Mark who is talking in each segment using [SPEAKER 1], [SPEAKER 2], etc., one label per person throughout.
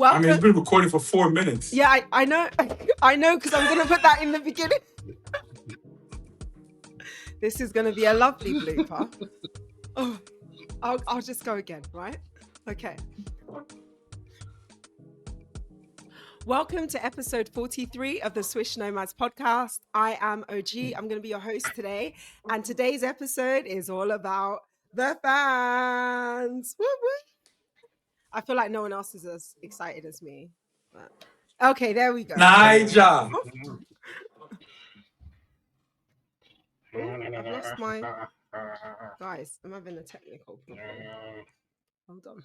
[SPEAKER 1] I mean, it's
[SPEAKER 2] Welcome.
[SPEAKER 1] been recording for 4 minutes.
[SPEAKER 2] Yeah, I know. I know, because I'm going to put that in the beginning. This is going to be a lovely blooper. Oh, I'll just go again, right? Okay. Welcome to episode 43 of the Swish Nomads podcast. I am OG. I'm going to be your host today. And today's episode is all about the fans. Woo woo. I feel like no one else is as excited as me. But... Okay, there we go.
[SPEAKER 1] Niger.
[SPEAKER 2] I've lost my... Guys, I'm having a technical problem. Hold on.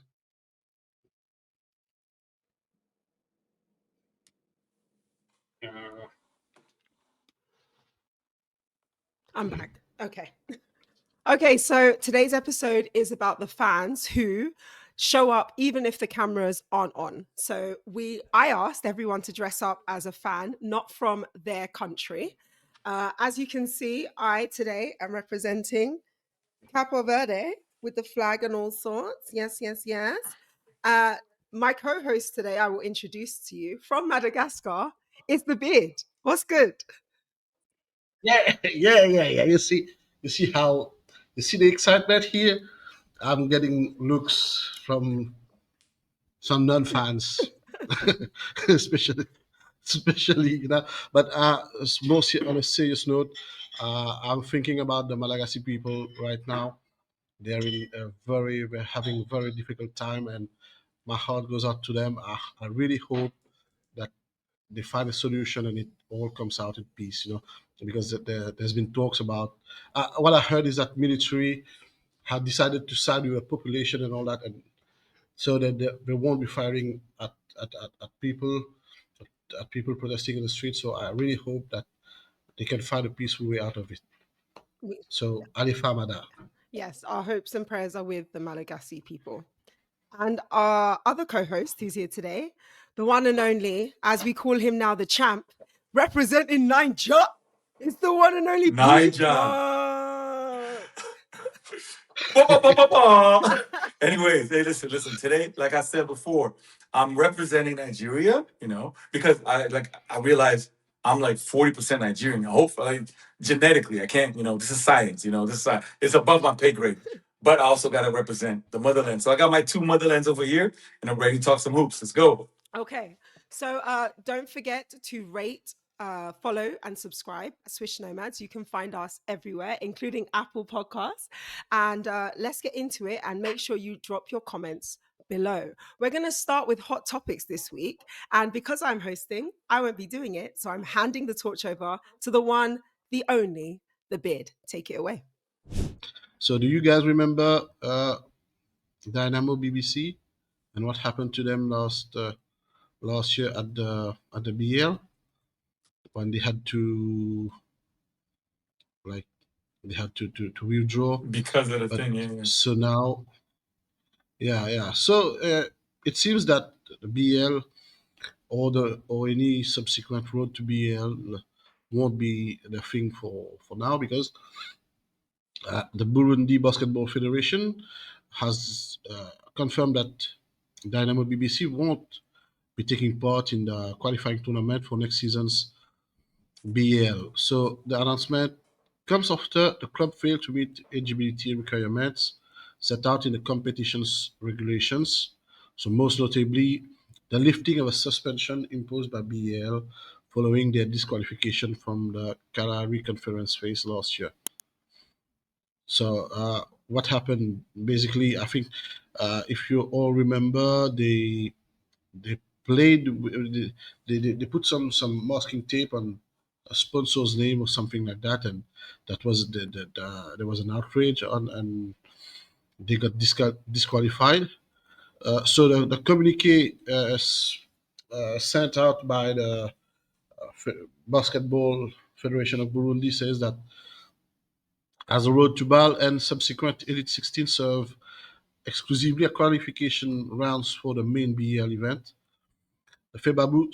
[SPEAKER 2] I'm back. Okay. Okay, so today's episode is about the fans who show up even if the cameras aren't on. So I asked everyone to dress up as a fan, not from their country. As you can see, I today am representing Capo Verde with the flag and all sorts. Yes, yes, yes. My co-host today, I will introduce to you from Madagascar, is the Beard. What's good?
[SPEAKER 3] Yeah. You see the excitement here. I'm getting looks from some non-fans, especially But more on a serious note, I'm thinking about the Malagasy people right now. They're in we're having a very difficult time, and my heart goes out to them. I really hope that they find a solution and it all comes out in peace. Because there's been talks about. What I heard is that military have decided to side with the population and all that, and so that they won't be firing at people protesting in the streets. So I really hope that they can find a peaceful way out of it. So Ali Famada.
[SPEAKER 2] Yes, our hopes and prayers are with the Malagasy people. And our other co-host who's here today, the one and only, as we call him now, the champ, representing Niger, is the one and only
[SPEAKER 1] Niger. Anyways, hey, listen. Today, like I said before, I'm representing Nigeria. Because I realize I'm like 40% Nigerian. Hopefully, genetically, I can't. This is science. This is science. It's above my pay grade. But I also gotta represent the motherland. So I got my two motherlands over here, and I'm ready to talk some hoops. Let's go.
[SPEAKER 2] Okay, so don't forget to rate, follow, and subscribe Swish Nomads. You can find us everywhere, including Apple Podcasts. And let's get into it, and make sure you drop your comments below. We're going to start with hot topics this week. And because I'm hosting, I won't be doing it. So I'm handing the torch over to the one, the only, the Beard. Take it away.
[SPEAKER 3] So do you guys remember Dynamo BBC and what happened to them last year at the BL when they had to to withdraw
[SPEAKER 1] Because of the
[SPEAKER 3] but
[SPEAKER 1] thing, yeah.
[SPEAKER 3] so now so it seems that the BL or any subsequent road to BL won't be the thing for now, because the Burundi Basketball Federation has confirmed that Dynamo BBC won't be taking part in the qualifying tournament for next season's BL. So the announcement comes after the club failed to meet eligibility requirements set out in the competition's regulations. So most notably, the lifting of a suspension imposed by BL following their disqualification from the Kalahari Conference phase last year. So what happened? Basically, I think if you all remember, they played they put some masking tape on a sponsor's name or something like that, and that was there was an outrage on, and they got disqualified. So the communique sent out by the Basketball Federation of Burundi says that as a road to BAL and subsequent Elite 16 serve exclusively a qualification rounds for the main BL event, the FEBABU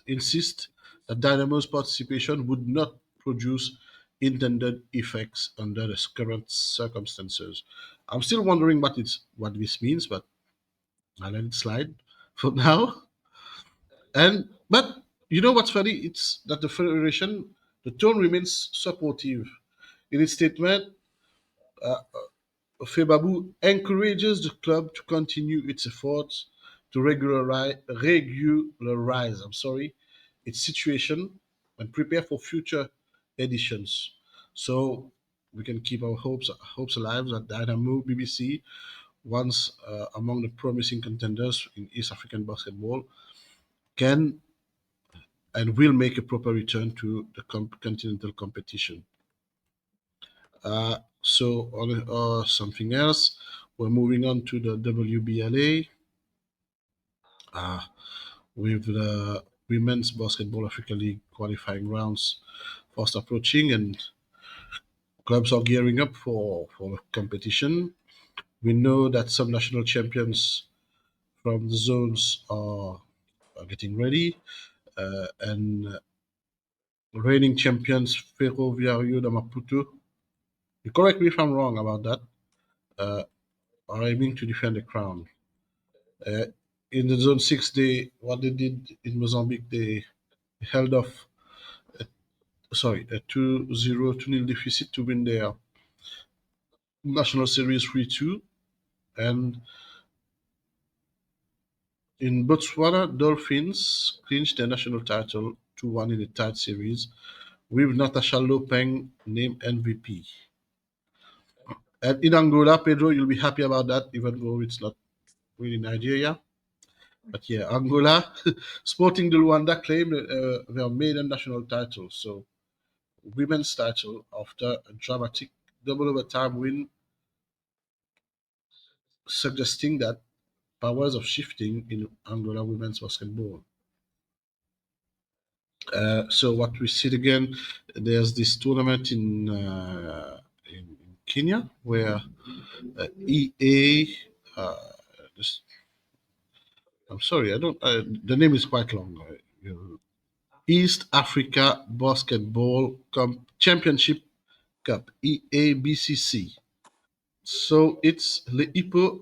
[SPEAKER 3] insists that Dynamo's participation would not produce intended effects under the current circumstances. I'm still wondering what this means, but I let it slide for now. And but you know what's funny? It's that the federation, the tone remains supportive. In its statement, Febabu encourages the club to continue its efforts to regularize, its situation and prepare for future editions. So we can keep our hopes alive that Dynamo BBC, once among the promising contenders in East African basketball, can and will make a proper return to the continental competition. So on something else, we're moving on to the WBLA with the Women's Basketball Africa League qualifying rounds fast approaching, and clubs are gearing up for the competition. We know that some national champions from the zones are getting ready, and reigning champions Ferroviario de Maputo, you correct me if I'm wrong about that, are aiming to defend the crown. Uh, in the zone six, what they did in Mozambique, they held off a 2-0 2-0 deficit to win their national series 3-2. And in Botswana, Dolphins clinched their national title 2-1 in a tight series with Natasha Lopeng named MVP. And in Angola, Pedro, you'll be happy about that, even though it's not really Nigeria. But yeah, Angola, Sporting de Luanda claimed their maiden national title. So women's title after a dramatic double overtime win, suggesting that powers of shifting in Angola women's basketball. So what we see again, there's this tournament in Kenya where EA, this, I'm sorry, I don't. The name is quite long. East Africa Basketball Championship Cup (EABCC). So it's Le Hippo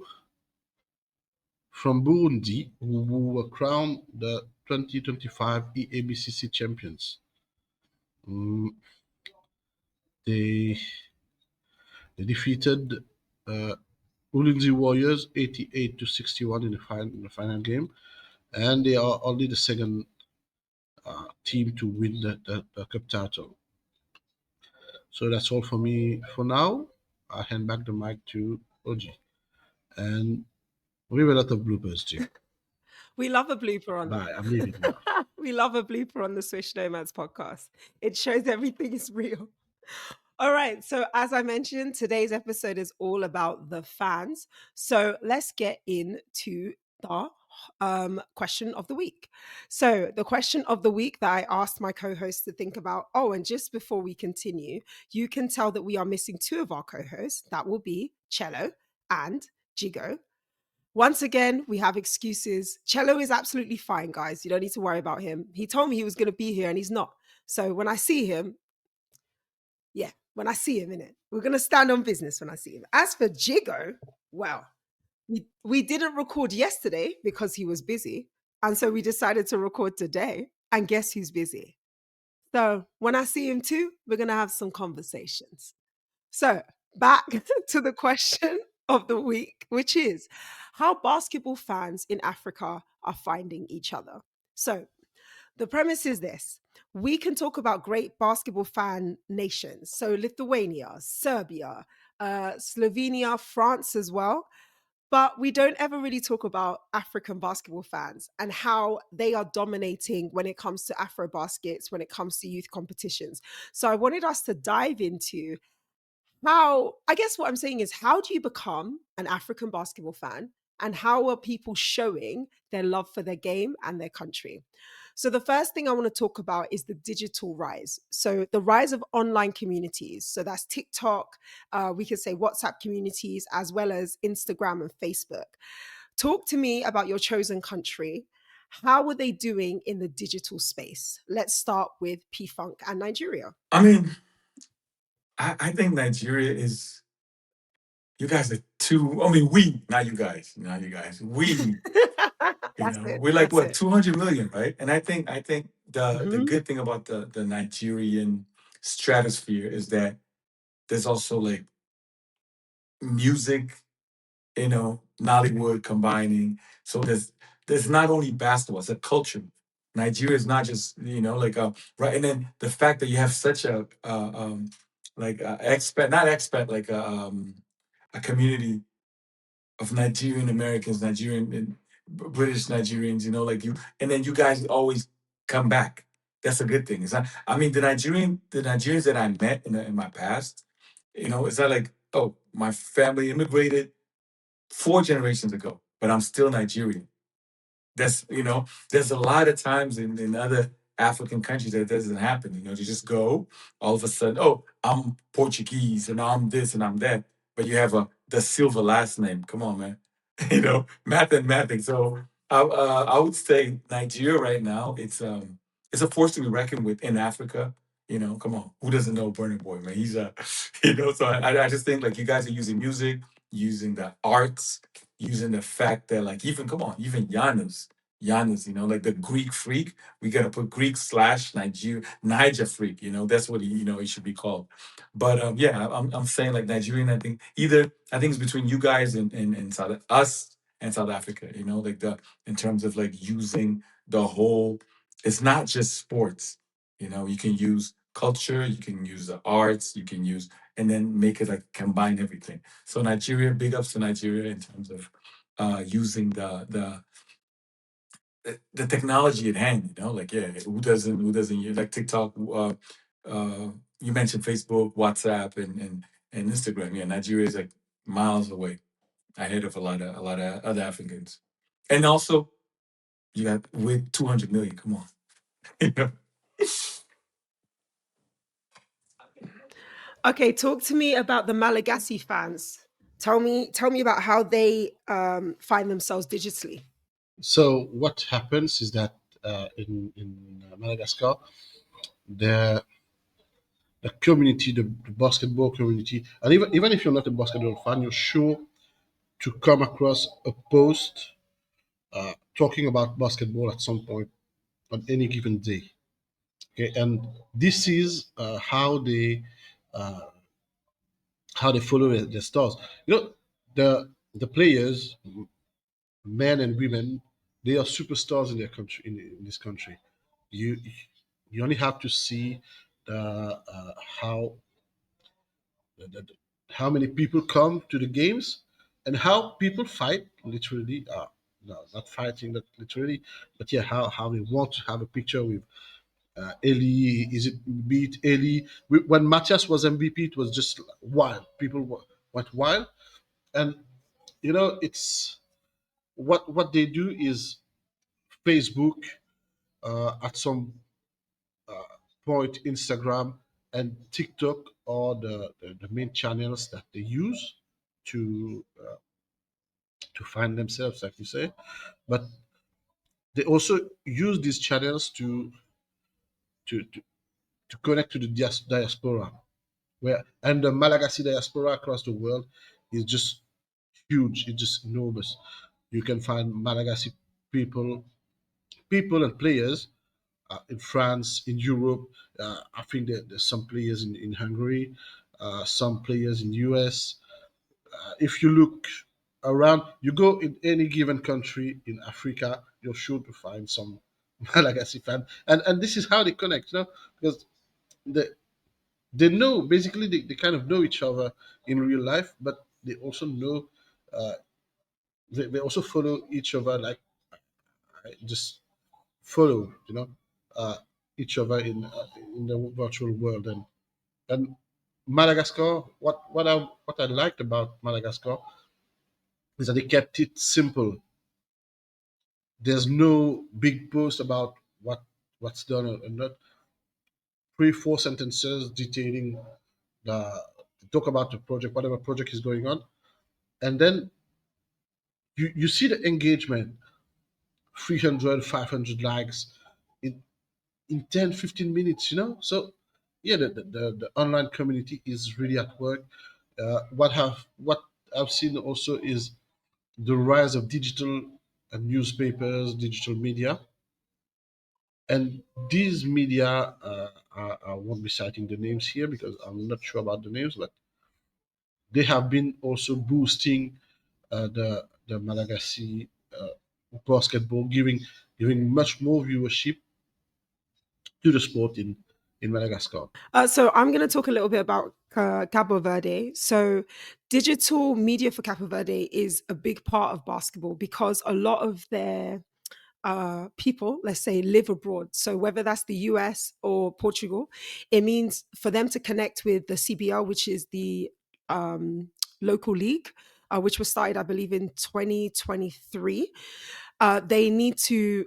[SPEAKER 3] from Burundi who were crowned the 2025 EABCC champions. Mm, they they defeated uh, Ulinzi Warriors 88-61 in the final game, and they are only the second team to win the cup title. So that's all for me for now. I hand back the mic to Oji, and we have a lot of bloopers too.
[SPEAKER 2] We love a blooper on
[SPEAKER 3] Bye. I'm leaving now.
[SPEAKER 2] we love a blooper on the Swish Nomads podcast. It shows everything is real. All right. So, as I mentioned, today's episode is all about the fans. So, let's get into the question of the week. So, the question of the week that I asked my co hosts to think about. Oh, and just before we continue, you can tell that we are missing two of our co hosts. That will be Cello and Jigo. Once again, we have excuses. Cello is absolutely fine, guys. You don't need to worry about him. He told me he was going to be here and he's not. So when I see him, yeah, when I see him in it, we're going to stand on business when I see him. As for Jigo, well, we didn't record yesterday because he was busy. And so we decided to record today. And guess who's busy? So when I see him too, we're going to have some conversations. So, back to the question of the week, which is how basketball fans in Africa are finding each other. So, the premise is this: we can talk about great basketball fan nations. So, Lithuania, Serbia, Slovenia, France as well. But we don't ever really talk about African basketball fans and how they are dominating when it comes to Afro baskets, when it comes to youth competitions. So I wanted us to dive into how, I guess what I'm saying is, how do you become an African basketball fan, and how are people showing their love for their game and their country? So the first thing I want to talk about is the digital rise. So the rise of online communities. So that's TikTok, we could say WhatsApp communities, as well as Instagram and Facebook. Talk to me about your chosen country. How are they doing in the digital space? Let's start with P Funk and Nigeria.
[SPEAKER 1] I mean, I think Nigeria is you guys are too. I mean, we, not you guys, not you guys. We,
[SPEAKER 2] That's it.
[SPEAKER 1] we're like
[SPEAKER 2] That's
[SPEAKER 1] what
[SPEAKER 2] it.
[SPEAKER 1] 200 million, right? And I think the
[SPEAKER 2] Hmm.
[SPEAKER 1] good thing about the Nigerian stratosphere is that there's also like music, Nollywood combining. So there's not only basketball, it's a culture. Nigeria is not just like right, and then the fact that you have such a like expat, not expat, like a community of Nigerian Americans, Nigerian and British Nigerians, like you, and then you guys always come back. That's a good thing. It's not. I mean, the Nigerians that I met in my past, it's not like, oh, my family immigrated 4 generations ago, but I'm still Nigerian. There's a lot of times in other African countries that doesn't happen. You just go all of a sudden, oh, I'm Portuguese and I'm this and I'm that, but you have the silver last name. Come on, man. Mathematics. So I would say Nigeria right now, it's a force to be reckoned with in Africa. Come on, who doesn't know Burning Boy, man? He's so I just think like you guys are using music, using the arts, using the fact that like even come on, even Giannis, like the Greek freak. We gotta put Greek slash Niger freak. That's what he should be called. But yeah, I'm saying like Nigerian. I think it's between you guys and us and South Africa. Like in terms of like using the whole. It's not just sports. You can use culture, you can use the arts, you can use and then make it like combine everything. So Nigeria, big ups to Nigeria in terms of using the technology at hand, like yeah, who doesn't use like TikTok, you mentioned Facebook, WhatsApp, and Instagram. Yeah, Nigeria is like miles away ahead of a lot of other Africans. And also you got with 200 million, come on. you know
[SPEAKER 2] Okay, talk to me about the Malagasy fans. Tell me about how they find themselves digitally.
[SPEAKER 3] So what happens is that in Madagascar, the the community, the basketball community, and even if you're not a basketball fan, you're sure to come across a post talking about basketball at some point on any given day. Okay, and this is how they follow their stars. The players, men and women, they are superstars in their country. In this country, you you only have to see the how how many people come to the games and how people fight literally. No, not fighting, but literally, but yeah, how they want to have a picture with Eli. Is it beat Eli? When Matthias was MVP, it was just wild. People went wild, and it's what they do is Facebook, at some point Instagram and TikTok are the main channels that they use to find themselves, like you say. But they also use these channels to, to, to connect to the diaspora, where and the Malagasy diaspora across the world is just huge. It's just enormous. You can find Malagasy people, and players in France, in Europe. I think that there's some players in Hungary, some players in US. If you look around, you go in any given country in Africa, you're sure to find some Malagasy fan, and this is how they connect, because they know basically they kind of know each other in real life, but they also know uh, they also follow each other, like just follow uh, each other in the virtual world. And Madagascar, what I liked about Madagascar is that they kept it simple. There's no big post about what's done or not. 3 4 sentences detailing the talk about the project, whatever project is going on, and then you see the engagement, 300, 500 likes in 10, 15 minutes. So yeah, the online community is really at work. What I've seen also is the rise of digital newspapers, digital media, and these media, I won't be citing the names here because I'm not sure about the names, but they have been also boosting the Malagasy basketball, giving much more viewership to the sport in Madagascar.
[SPEAKER 2] So I'm going to talk a little bit about Cabo Verde. So digital media for Cabo Verde is a big part of basketball because a lot of their people, let's say, live abroad. So whether that's the US or Portugal, it means for them to connect with the CBL, which is the local league, which was started, I believe, in 2023. They need to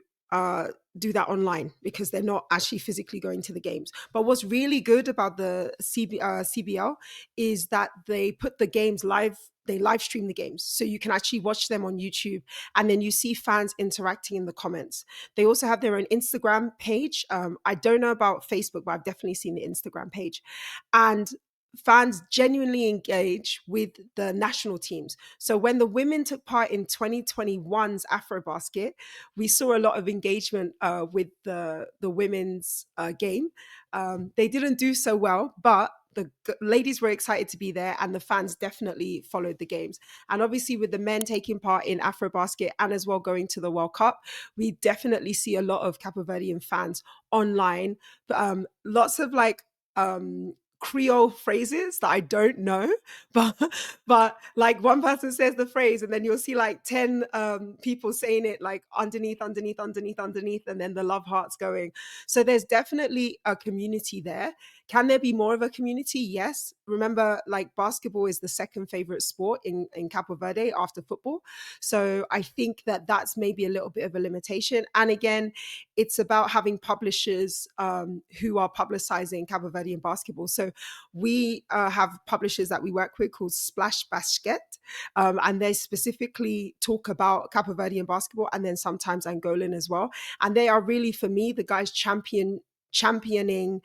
[SPEAKER 2] do that online because they're not actually physically going to the games. But what's really good about the CBL is that they put the games live. They live stream the games, so you can actually watch them on YouTube, and then you see fans interacting in the comments. They also have their own Instagram page. I don't know about Facebook, but I've definitely seen the Instagram page, and fans genuinely engage with the national teams. So when the women took part in 2021's Afrobasket, we saw a lot of engagement with the women's game. They didn't do so well, but the ladies were excited to be there, and the fans definitely followed the games. And obviously, with the men taking part in Afrobasket and as well going to the World Cup, we definitely see a lot of Cape Verdean fans online. Lots of like Creole phrases that I don't know, but like one person says the phrase, and then you'll see like 10 people saying it like underneath, underneath, underneath, underneath, and then the love hearts going. So there's definitely a community there. Can there be more of a community? Yes. Remember, like basketball is the second favorite sport in Capo Verde after football. So I think that that's maybe a little bit of a limitation. And again, it's about having publishers who are publicizing Cabo Verdean basketball. So we have publishers that we work with called Splash Basket, and they specifically talk about Cabo Verdean basketball and then sometimes Angolan as well. And they are really, for me, the guys championing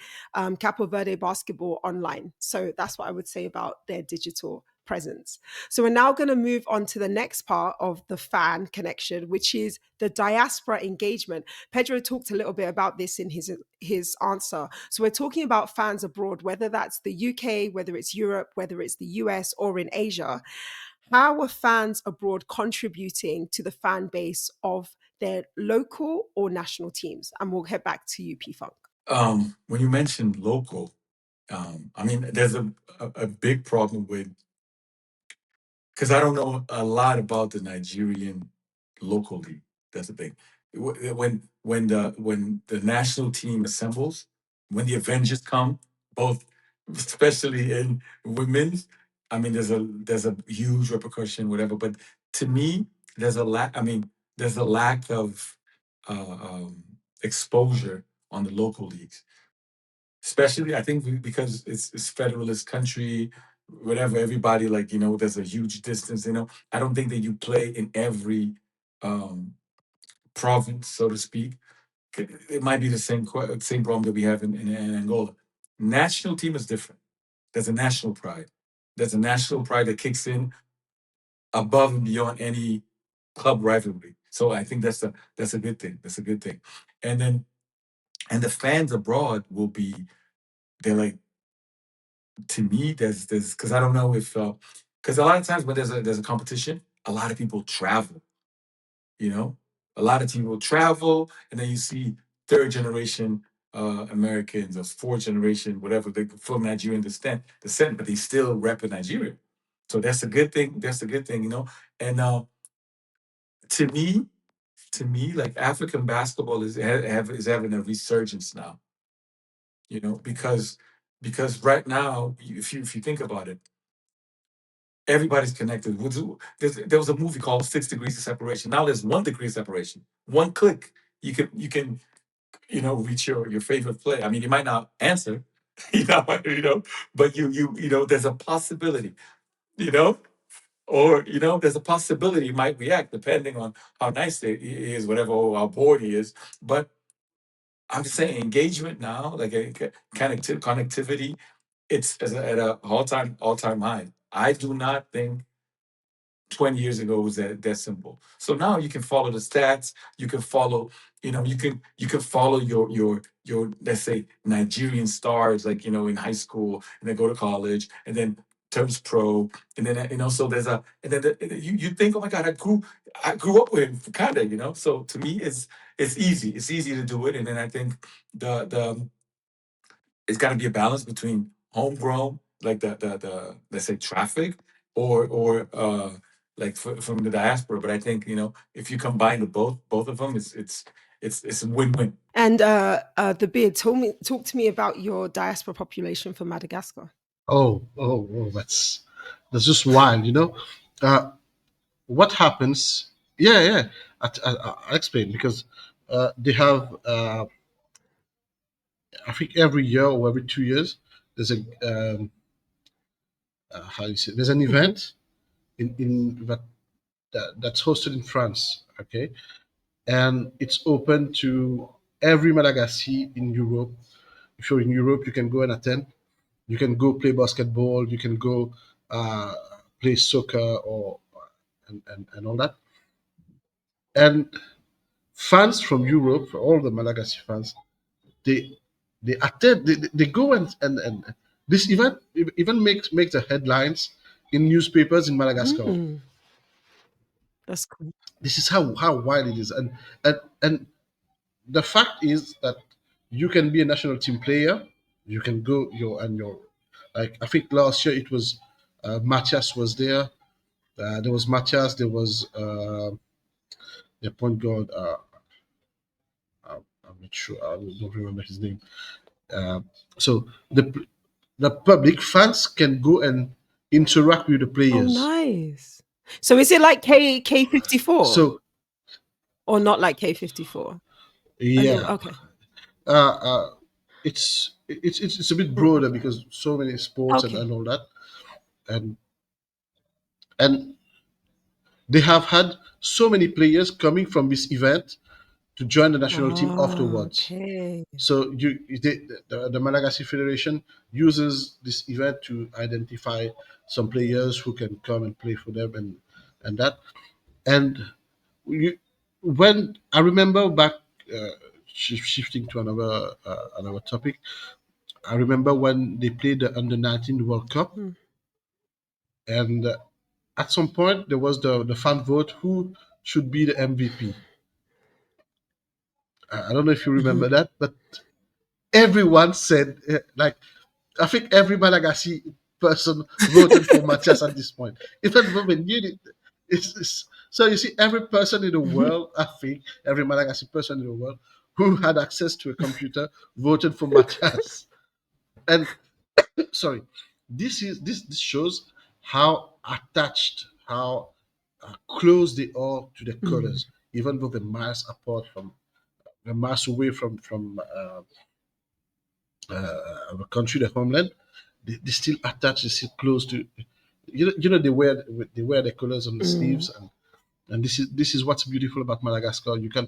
[SPEAKER 2] Capo Verde basketball online. So that's what I would say about their digital presence. So we're now going to move on to the next part of the fan connection, which is the diaspora engagement. Pedro talked a little bit about this in his answer. So we're talking about fans abroad, whether that's the UK, whether it's Europe, whether it's the US or in Asia. How are fans abroad contributing to the fan base of their local or national teams? And we'll head back to you, P Funk.
[SPEAKER 1] When you mentioned local, I mean, there's a big problem with, because I don't know a lot about the Nigerian local league. That's the thing. When the national team assembles, when the Avengers come, both especially in women's, I mean, there's a huge repercussion, whatever. But to me, there's a lack. I mean, there's a lack of exposure on the local leagues, especially I think because it's federalist country, whatever. Everybody, like, there's a huge distance. I don't think that you play in every um, province, so to speak. It might be the same problem that we have in Angola. National team is different. There's a national pride. There's a national pride that kicks in above and beyond any club rivalry. So I think that's a good thing. That's a good thing. And then and the fans abroad will be, they're like, to me, there's because I don't know if because a lot of times when there's a competition, a lot of people travel. You know, a lot of people travel, and then you see third generation Americans or fourth generation, whatever, they from Nigerian descent, but they still rep in Nigeria. So that's a good thing. That's a good thing. And to me, like African basketball is having a resurgence now. Because right now, if you think about it, everybody's connected. There was a movie called 6 Degrees of Separation. Now there's 1 degree of separation. One click, you can reach your favorite play. I mean, you might not answer, but there's a possibility, you know, or there's a possibility he might react depending on how nice he is, whatever, or how bored he is. But I'm just saying engagement now, like a connectivity, it's at a all time high. I do not think 20 years ago it was that simple. So now you can follow the stats. You can follow, you can follow your let's say Nigerian stars, like in high school, and then go to college, and then turns pro, and then so there's a and then you think, oh my God, I grew up with him, kind of, So to me, it's easy. It's easy to do it, and then I think the it's got to be a balance between homegrown, like the let's say traffic, or like from the diaspora. But I think if you combine both of them, it's a win-win.
[SPEAKER 2] And the beard, talk to me about your diaspora population for Madagascar.
[SPEAKER 3] Oh, that's just wild, what happens. Yeah. I'll explain, because they have, I think every year or every 2 years, there's a, how do you say, there's an
[SPEAKER 2] Mhm.
[SPEAKER 3] event in that's hosted in France. Okay, and it's open to every Malagasy in Europe. If you're in Europe, you can go and attend. You can go play basketball. You can go uh, play soccer, or and all that. And fans from Europe, all the Malagasy fans, they they attend. They go and this event even makes the headlines in newspapers in Madagascar.
[SPEAKER 2] Mm, that's cool.
[SPEAKER 3] This is how wide it is, and the fact is that you can be a national team player. You can go your like, I think last year it was Matthias was there. There was Matthias. There was the point guard. I'm not sure. I don't remember his name. Uh, so the public fans can go and interact with the
[SPEAKER 2] Oh,
[SPEAKER 3] players.
[SPEAKER 2] nice. So is it like K54
[SPEAKER 3] So
[SPEAKER 2] or not like K54? A little,
[SPEAKER 3] yeah,
[SPEAKER 2] okay.
[SPEAKER 3] uh, uh, it's a bit
[SPEAKER 2] Mhm.
[SPEAKER 3] broader, because so many sports and
[SPEAKER 2] Okay.
[SPEAKER 3] all that, and and they have had so many players coming from this event to join the national team afterwards.
[SPEAKER 2] Okay.
[SPEAKER 3] So the Malagasy Federation uses this event to identify some players who can come and play for them, and that. And you, when I remember back, shifting to another topic, I remember when they played the Under 19 World Cup,
[SPEAKER 2] Hmm.
[SPEAKER 3] and at some point there was the fan vote who should be the MVP. I don't know if you remember
[SPEAKER 2] Mhm.
[SPEAKER 3] that, but everyone said, like, I think every Malagasy person voted for Matthias at this point. Even women knew it. So you see, every person in the
[SPEAKER 2] Mhm.
[SPEAKER 3] world, I think, every Malagasy person in the world who had access to a computer voted for Matthias. And sorry, this shows how attached, how close they are to the
[SPEAKER 2] Mm.
[SPEAKER 3] colors, even though they're miles apart from, they're miles away from a country, the homeland. They still attach, they still close to. They wear the colors on the
[SPEAKER 2] Mm.
[SPEAKER 3] sleeves, and this is what's beautiful about Madagascar. You can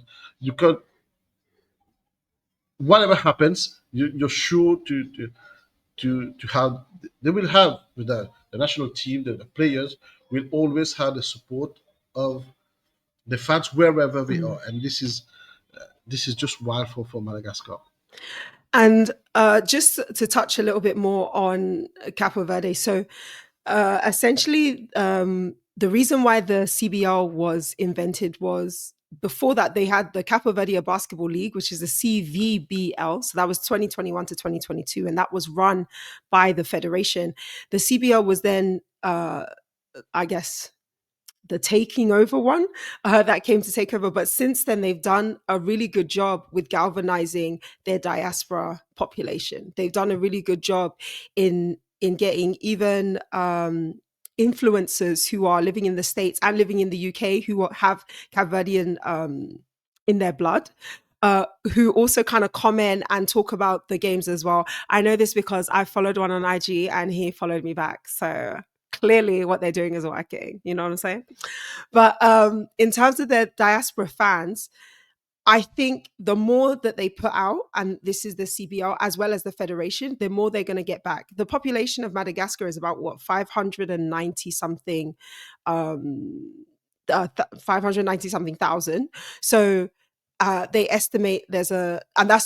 [SPEAKER 3] whatever happens, you're sure to have, they will have, with the national team, the players will always have the support of the fans wherever they
[SPEAKER 2] Mm.
[SPEAKER 3] are, and this is just wild for Madagascar.
[SPEAKER 2] And just to touch a little bit more on Capo Verde. So essentially, the reason why the CBL was invented was before that they had the Capo Verde Basketball League, which is the CVBL. So that was 2021 to 2022, and that was run by the federation. The CBL was then, I guess, the taking over one that came to take over. But since then, they've done a really good job with galvanizing their diaspora population. They've done a really good job in getting even influencers who are living in the States and living in the UK who have Cape Verdean in their blood. Who also kind of comment and talk about the games as well. I know this because I followed one on IG and he followed me back. So clearly what they're doing is working. You know what I'm saying? But in terms of the diaspora fans, I think the more that they put out, and this is the CBL as well as the federation, the more they're going to get back. The population of Madagascar is about what, 590 something, 590 something thousand. So they estimate there's and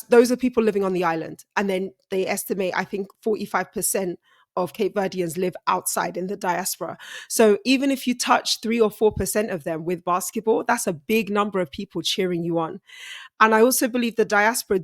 [SPEAKER 2] those are people living on the island, and then they estimate, I think, 45% of Cape Verdeans live outside in the diaspora. So even if you touch 3 or 4% of them with basketball, that's a big number of people cheering you on. And I also believe the diaspora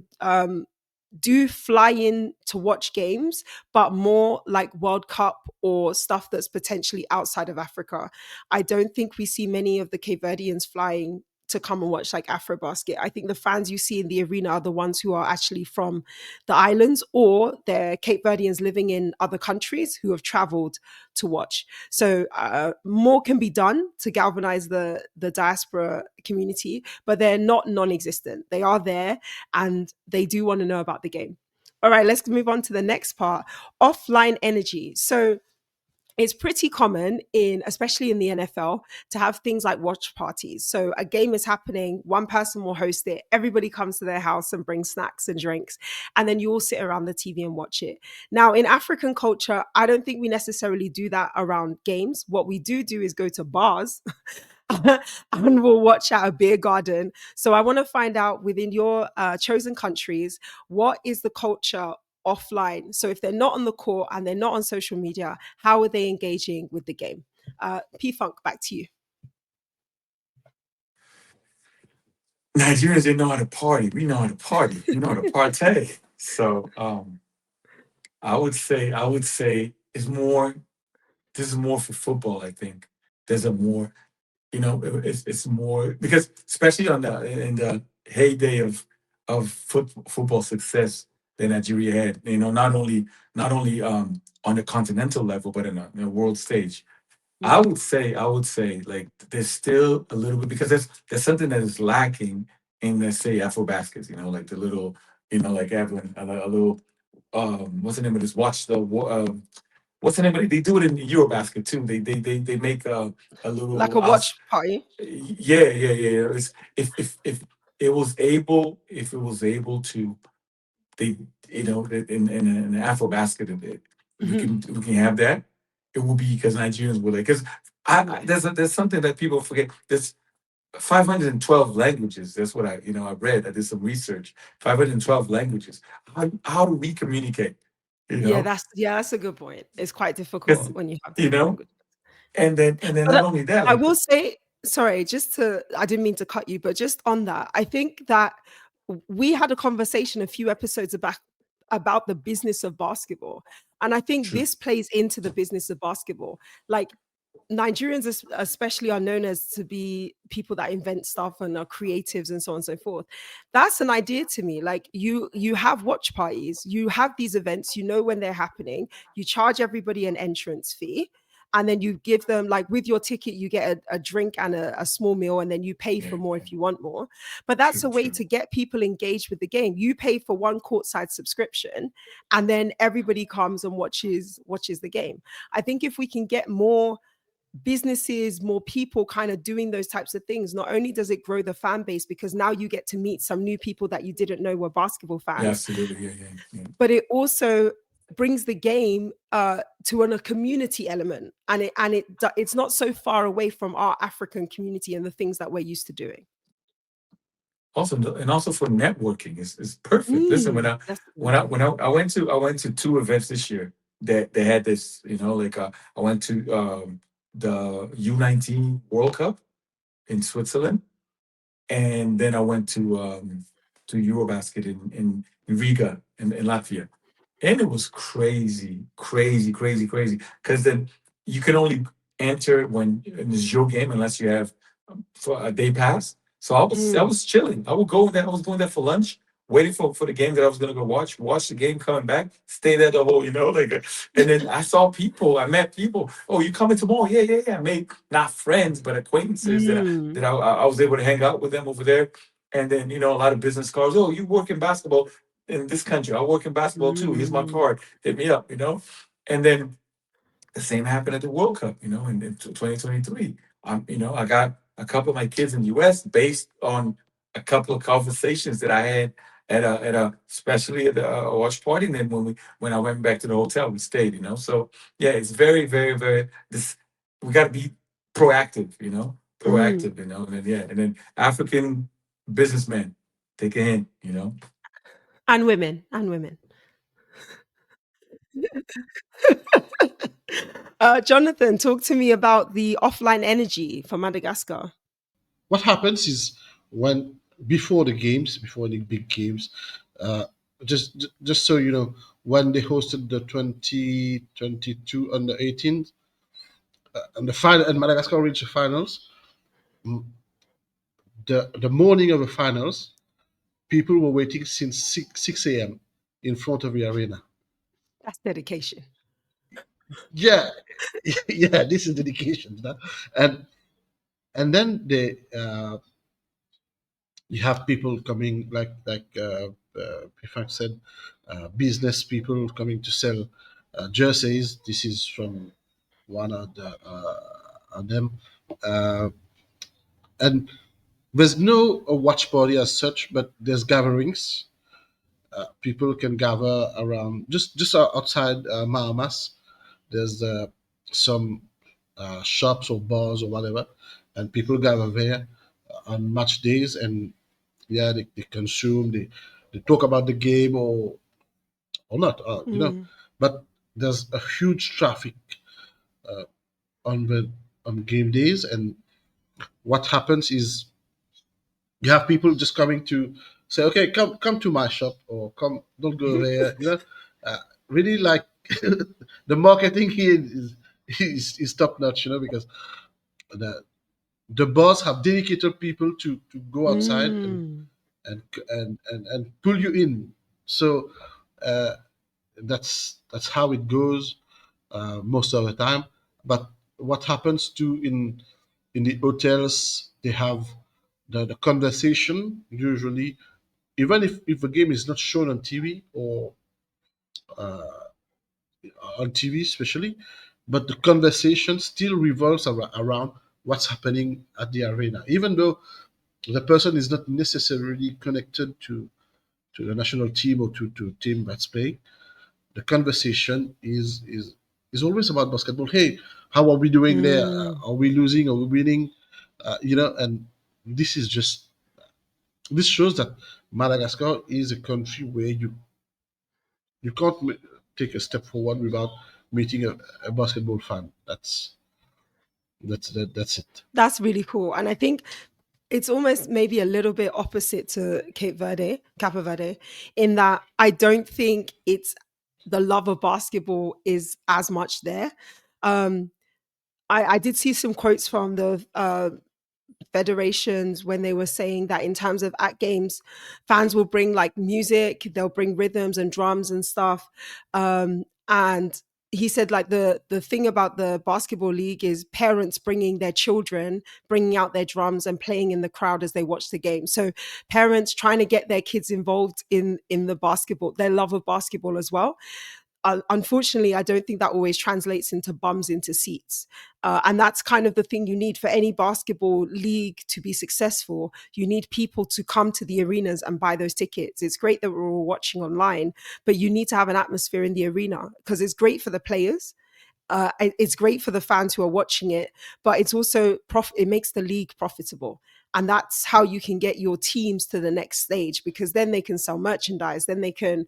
[SPEAKER 2] do fly in to watch games, but more like World Cup or stuff that's potentially outside of Africa. I don't think we see many of the Cape Verdeans flying to come and watch like Afrobasket. I think the fans you see in the arena are the ones who are actually from the islands, or they're Cape Verdeans living in other countries who have traveled to watch. So more can be done to galvanize the diaspora community, but they're not non-existent. They are there, and they do want to know about the game. All right, let's move on to the next part. Offline energy. So it's pretty common especially in the NFL, to have things like watch parties. So a game is happening, one person will host it, everybody comes to their house and brings snacks and drinks, and then you all sit around the TV and watch it. Now, in African culture, I don't think we necessarily do that around games. What we do is go to bars and we'll watch at a beer garden. So I want to find out, within your chosen countries, what is the culture offline? So if they're not on the court and they're not on social media, how are they engaging with the game? P-Funk, back to you.
[SPEAKER 1] Nigerians, they know how to party. We know how to party. We know how to partay. So I would say it's more. This is more for football. I think there's a more, it's more because, especially in the heyday of football success that Nigeria had, not only on the continental level, but in a world stage. I would say like there's still a little bit, because there's something that is lacking in, let's say, Afro baskets, like the little, like Evelyn, a little, what's the name of this? What's the name of it? They do it in Eurobasket too. They make a
[SPEAKER 2] Like
[SPEAKER 1] little,
[SPEAKER 2] a watch party.
[SPEAKER 1] yeah. If it was able, to, they, in an Afro basket, we can have that. It will be because Nigerians will, like, because there's something that people forget. There's 512 languages. That's what I read. I did some research. 512 languages. How do we communicate? You
[SPEAKER 2] Yeah,
[SPEAKER 1] know,
[SPEAKER 2] that's a good point. It's quite
[SPEAKER 1] because
[SPEAKER 2] difficult when you have
[SPEAKER 1] you
[SPEAKER 2] different
[SPEAKER 1] know,
[SPEAKER 2] languages.
[SPEAKER 1] and then
[SPEAKER 2] But
[SPEAKER 1] not only that,
[SPEAKER 2] I
[SPEAKER 1] like
[SPEAKER 2] will say, sorry, I didn't mean to cut you, but just on that, I think that we had a conversation a few episodes about the business of basketball. And I think
[SPEAKER 1] true.
[SPEAKER 2] this plays into the business of basketball. Like, Nigerians especially are known as to be people that invent stuff and are creatives and so on and so forth. That's an idea to me. Like, you have watch parties, you have these events, when they're happening, you charge everybody an entrance fee, and then you give them, like, with your ticket you get a drink and a small meal, and then you pay
[SPEAKER 1] Yeah,
[SPEAKER 2] for more
[SPEAKER 1] yeah.
[SPEAKER 2] if you want more. But that's a way
[SPEAKER 1] True.
[SPEAKER 2] to get people engaged with the game. You pay for one courtside subscription, and then everybody comes and watches the game. I think if we can get more businesses, more people kind of doing those types of things, not only does it grow the fan base, because now you get to meet some new people that you didn't know were basketball
[SPEAKER 1] Yeah,
[SPEAKER 2] fans,
[SPEAKER 1] absolutely. Yeah.
[SPEAKER 2] but it also brings the game to a community element, and it's not so far away from our African community and the things that we're used to doing.
[SPEAKER 1] Also, and also for networking, it's perfect. Listen,
[SPEAKER 2] That's a good
[SPEAKER 1] when I
[SPEAKER 2] point.
[SPEAKER 1] when I went to two events this year that they had this, like I went to the U19 World Cup in Switzerland, and then I went to Eurobasket in Riga in Latvia. And it was crazy, crazy, crazy, crazy. Because then you can only enter when it's your game unless you have for a day pass. So I was chilling. I would go there. I was going there for lunch, waiting for the game that I was gonna go watch the game, coming back, stay there the whole, and then I saw people, I met people. Oh, you coming tomorrow? Yeah. I made not friends, but acquaintances that I was able to hang out with them over there. And then, a lot of business cards. Oh, you work in basketball in this country. I work in basketball too. Here's my
[SPEAKER 2] Mm.
[SPEAKER 1] card. Hit me up. And then the same happened at the World Cup, in 2023. I got a couple of my kids in the US based on a couple of conversations that I had at a especially at a watch party. And then when I went back to the hotel, we stayed. So yeah, it's very, very, very. This we got to be proactive.
[SPEAKER 2] Mm.
[SPEAKER 1] Proactive. And then yeah, and then African businessmen take a hint.
[SPEAKER 2] And women, and women. Jonathan, talk to me about the offline energy for Madagascar.
[SPEAKER 3] What happens is when before the games, before the big games, uh, just so you know, when they hosted the 2022 under 18 and the final and Madagascar reached the finals, mm, the morning of the finals, people were waiting since 6 a.m. in front of the arena.
[SPEAKER 2] That's dedication.
[SPEAKER 3] Yeah, yeah, this is dedication, and then you have people coming Frank said, business people coming to sell jerseys. This is from one of them, uh, and there's no watch party as such, but there's gatherings. People can gather around just outside Mahamas. There's some shops or bars or whatever, and people gather there on match days, and yeah, they consume, they talk about the game or not,
[SPEAKER 2] Mm.
[SPEAKER 3] but there's a huge traffic on the on game days, and what happens is you have people just coming to say, okay, come to my shop, or come, don't go there, uh, really like the marketing here is top notch, because the the bars have dedicated people to go outside
[SPEAKER 2] Mm.
[SPEAKER 3] and pull you in. So uh, that's how it goes most of the time. But what happens too in the hotels, they have the conversation usually, even if the game is not shown on TV or on TV especially, but the conversation still revolves around what's happening at the arena, even though the person is not necessarily connected to the national team or to team that's playing. The conversation is always about basketball. Hey, how are we doing there?
[SPEAKER 2] Mm.
[SPEAKER 3] Are we losing? Are we winning? And this is just this shows that Madagascar is a country where you can't take a step forward without meeting a basketball fan. That's it.
[SPEAKER 2] That's really cool. And I think it's almost maybe a little bit opposite to Cape Verde, in that I don't think it's the love of basketball is as much there. Um, I did see some quotes from the federations when they were saying that in terms of at games, fans will bring like music, they'll bring rhythms and drums and stuff. And he said like the thing about the basketball league is parents bringing their children, bringing out their drums and playing in the crowd as they watch the game. So parents trying to get their kids involved in the basketball, their love of basketball as well. Unfortunately, I don't think that always translates into bums into seats. And that's kind of the thing you need for any basketball league to be successful. You need people to come to the arenas and buy those tickets. It's great that we're all watching online, but you need to have an atmosphere in the arena because it's great for the players. It's great for the fans who are watching it, but it's also it makes the league profitable. And that's how you can get your teams to the next stage, because then they can sell merchandise, then they can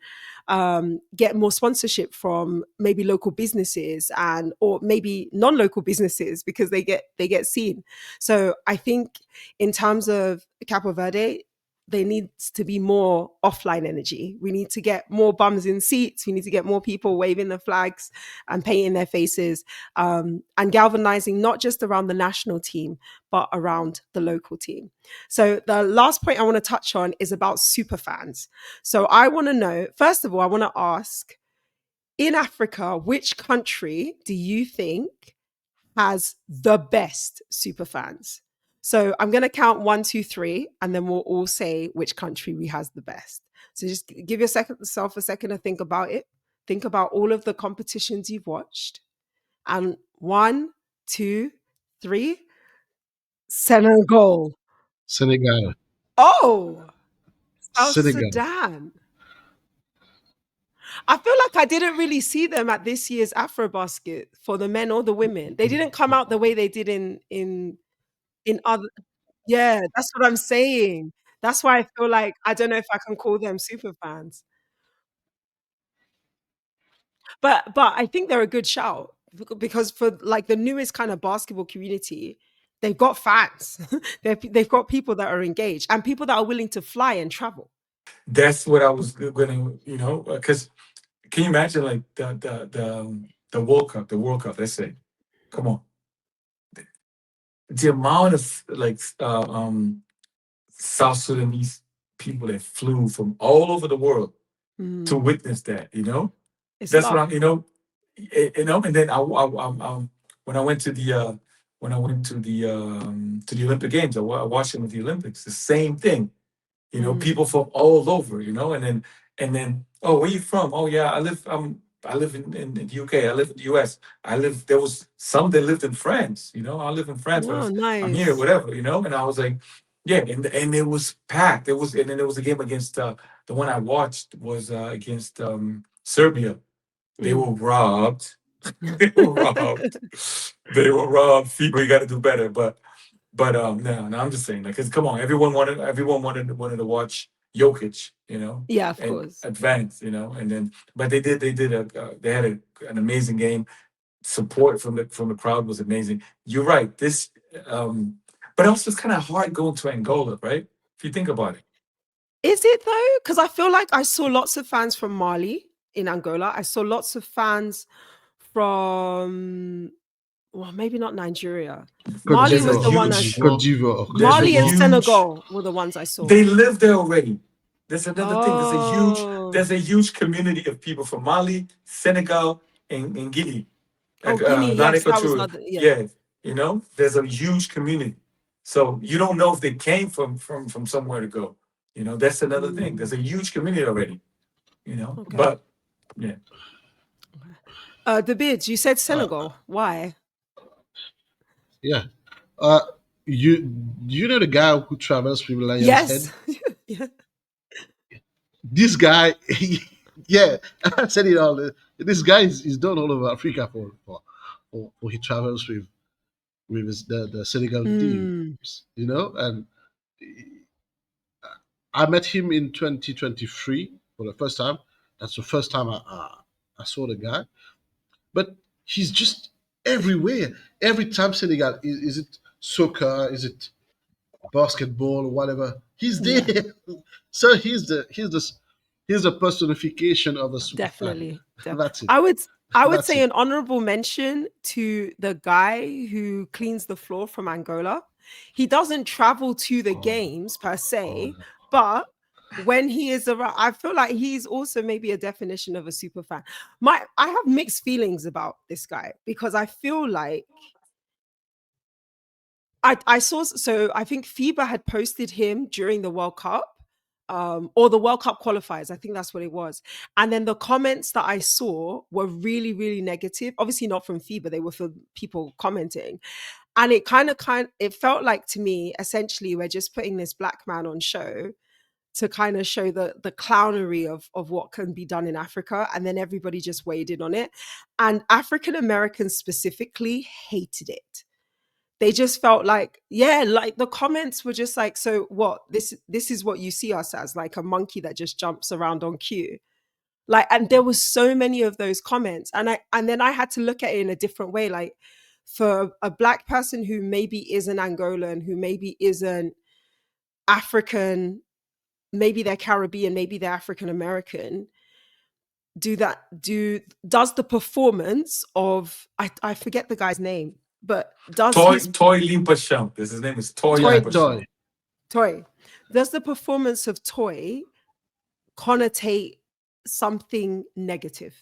[SPEAKER 2] get more sponsorship from maybe local businesses and or maybe non-local businesses because they get seen. So I think in terms of Capo Verde, there needs to be more offline energy. We need to get more bums in seats. We need to get more people waving the flags and painting their faces, and galvanizing not just around the national team, but around the local team. So the last point I want to touch on is about super fans. So I want to know, first of all, I want to ask, in Africa, which country do you think has the best super fans? So I'm going to count 1, 2, 3, and then we'll all say which country we has the best. So just give yourself a second to think about it. Think about all of the competitions you've watched. And 1, 2, 3, Senegal.
[SPEAKER 3] Senegal.
[SPEAKER 2] Oh, South
[SPEAKER 3] Senegal.
[SPEAKER 2] Sudan. I feel like I didn't really see them at this year's Afrobasket for the men or the women. They didn't come out the way they did in other. Yeah, that's what I'm saying. That's why I feel like I don't know if I can call them super fans. But I think they're a good shout because for like the newest kind of basketball community, they've got fans. They've got people that are engaged and people that are willing to fly and travel.
[SPEAKER 1] That's what I was gonna, because can you imagine like the World Cup, let's say, come on, the amount of like South Sudanese people that flew from all over the world to
[SPEAKER 2] Mm,
[SPEAKER 1] witness that,
[SPEAKER 2] it's
[SPEAKER 1] that's what
[SPEAKER 2] love.
[SPEAKER 1] and then when I went to the to the Olympic Games, I watched them with the Olympics, the same thing.
[SPEAKER 2] Mm.
[SPEAKER 1] People from all over, and then, oh, where you from? Oh yeah, I live in the UK. I live in the US. There was some that lived in France, I live in France, but
[SPEAKER 2] Oh,
[SPEAKER 1] I'm here,
[SPEAKER 2] nice.
[SPEAKER 1] whatever, and I was like, yeah, and it was packed. And then there was a game against the one I watched was against Serbia. They
[SPEAKER 2] Mm.
[SPEAKER 1] were robbed. They were robbed. They were robbed. FIBA, you got to do better, but no, I'm just saying, like, 'cause come on, everyone wanted to watch Jokic,
[SPEAKER 2] Yeah, of
[SPEAKER 1] and
[SPEAKER 2] course.
[SPEAKER 1] advance, and then, but they had an amazing game. Support from the crowd was amazing. You're right. But also it's kind of hard going to Angola, right? If you think about it.
[SPEAKER 2] Is it though? Because I feel like I saw lots of fans from Mali in Angola. I saw lots of fans from, well, maybe not Nigeria.
[SPEAKER 3] Côte
[SPEAKER 2] Mali
[SPEAKER 1] There's a
[SPEAKER 2] was the
[SPEAKER 3] d'Ivoire.
[SPEAKER 2] one I
[SPEAKER 1] huge,
[SPEAKER 2] saw.
[SPEAKER 3] Côte d'Ivoire. Côte
[SPEAKER 1] there's a
[SPEAKER 2] Mali and
[SPEAKER 3] d'Ivoire.
[SPEAKER 1] huge.
[SPEAKER 2] Senegal were the ones I saw.
[SPEAKER 1] They live there already. There's another thing.
[SPEAKER 2] Oh,
[SPEAKER 1] There's a huge community of people from Mali, Senegal, and Guinea.
[SPEAKER 2] oh, Guinea.
[SPEAKER 1] Not
[SPEAKER 2] Yes, that was
[SPEAKER 1] Equatorial.
[SPEAKER 2] another. Yeah.
[SPEAKER 1] Yeah, there's a huge community. So you don't know if they came from somewhere to go. That's another thing. There's
[SPEAKER 2] Mm,
[SPEAKER 1] a huge community already.
[SPEAKER 2] okay.
[SPEAKER 1] But yeah,
[SPEAKER 2] The bids. You said
[SPEAKER 3] Uh,
[SPEAKER 2] Senegal. Why?
[SPEAKER 3] yeah. Uh, you you know the guy who travels with Lion's
[SPEAKER 2] Yes.
[SPEAKER 3] Head?
[SPEAKER 2] Yeah.
[SPEAKER 3] This guy, yeah, I said it all. This guy is done all over Africa for he travels with the Senegal
[SPEAKER 2] Mm,
[SPEAKER 3] teams, and I met him in 2023 for the first time. That's the first time I saw the guy, but he's just everywhere. Every time Senegal is it soccer, is it basketball or whatever, he's there.
[SPEAKER 2] yeah.
[SPEAKER 3] So he's the personification of a super fan.
[SPEAKER 2] Definitely.
[SPEAKER 3] That's it.
[SPEAKER 2] I would
[SPEAKER 3] That's
[SPEAKER 2] say
[SPEAKER 3] it.
[SPEAKER 2] an honorable mention to the guy who cleans the floor from Angola. He doesn't travel to the
[SPEAKER 3] Oh,
[SPEAKER 2] games per
[SPEAKER 3] oh
[SPEAKER 2] se,
[SPEAKER 3] no.
[SPEAKER 2] but when he is around, I feel like he's also maybe a definition of a super fan. I have mixed feelings about this guy because I feel like I saw, so I think FIBA had posted him during the World Cup, or the World Cup qualifiers. I think that's what it was. And then the comments that I saw were really, really negative. Obviously not from FIBA, they were from people commenting. And it felt like to me, essentially, we're just putting this black man on show to kind of show the clownery of what can be done in Africa. And then everybody just weighed in on it. And African Americans specifically hated it. They just felt like, yeah, like the comments were just like, so what, this is what you see us as, like a monkey that just jumps around on cue. Like, and there was so many of those comments, and then I had to look at it in a different way. Like, for a black person who maybe isn't Angolan, who maybe isn't African, maybe they're Caribbean, maybe they're African American, does the performance of, I forget the guy's name, but does his
[SPEAKER 1] Toy Limpacham. His name is Toy
[SPEAKER 3] Yeah,
[SPEAKER 2] Toy
[SPEAKER 3] toy.
[SPEAKER 1] Limpacham.
[SPEAKER 2] Toy, does the performance of Toy connotate something negative?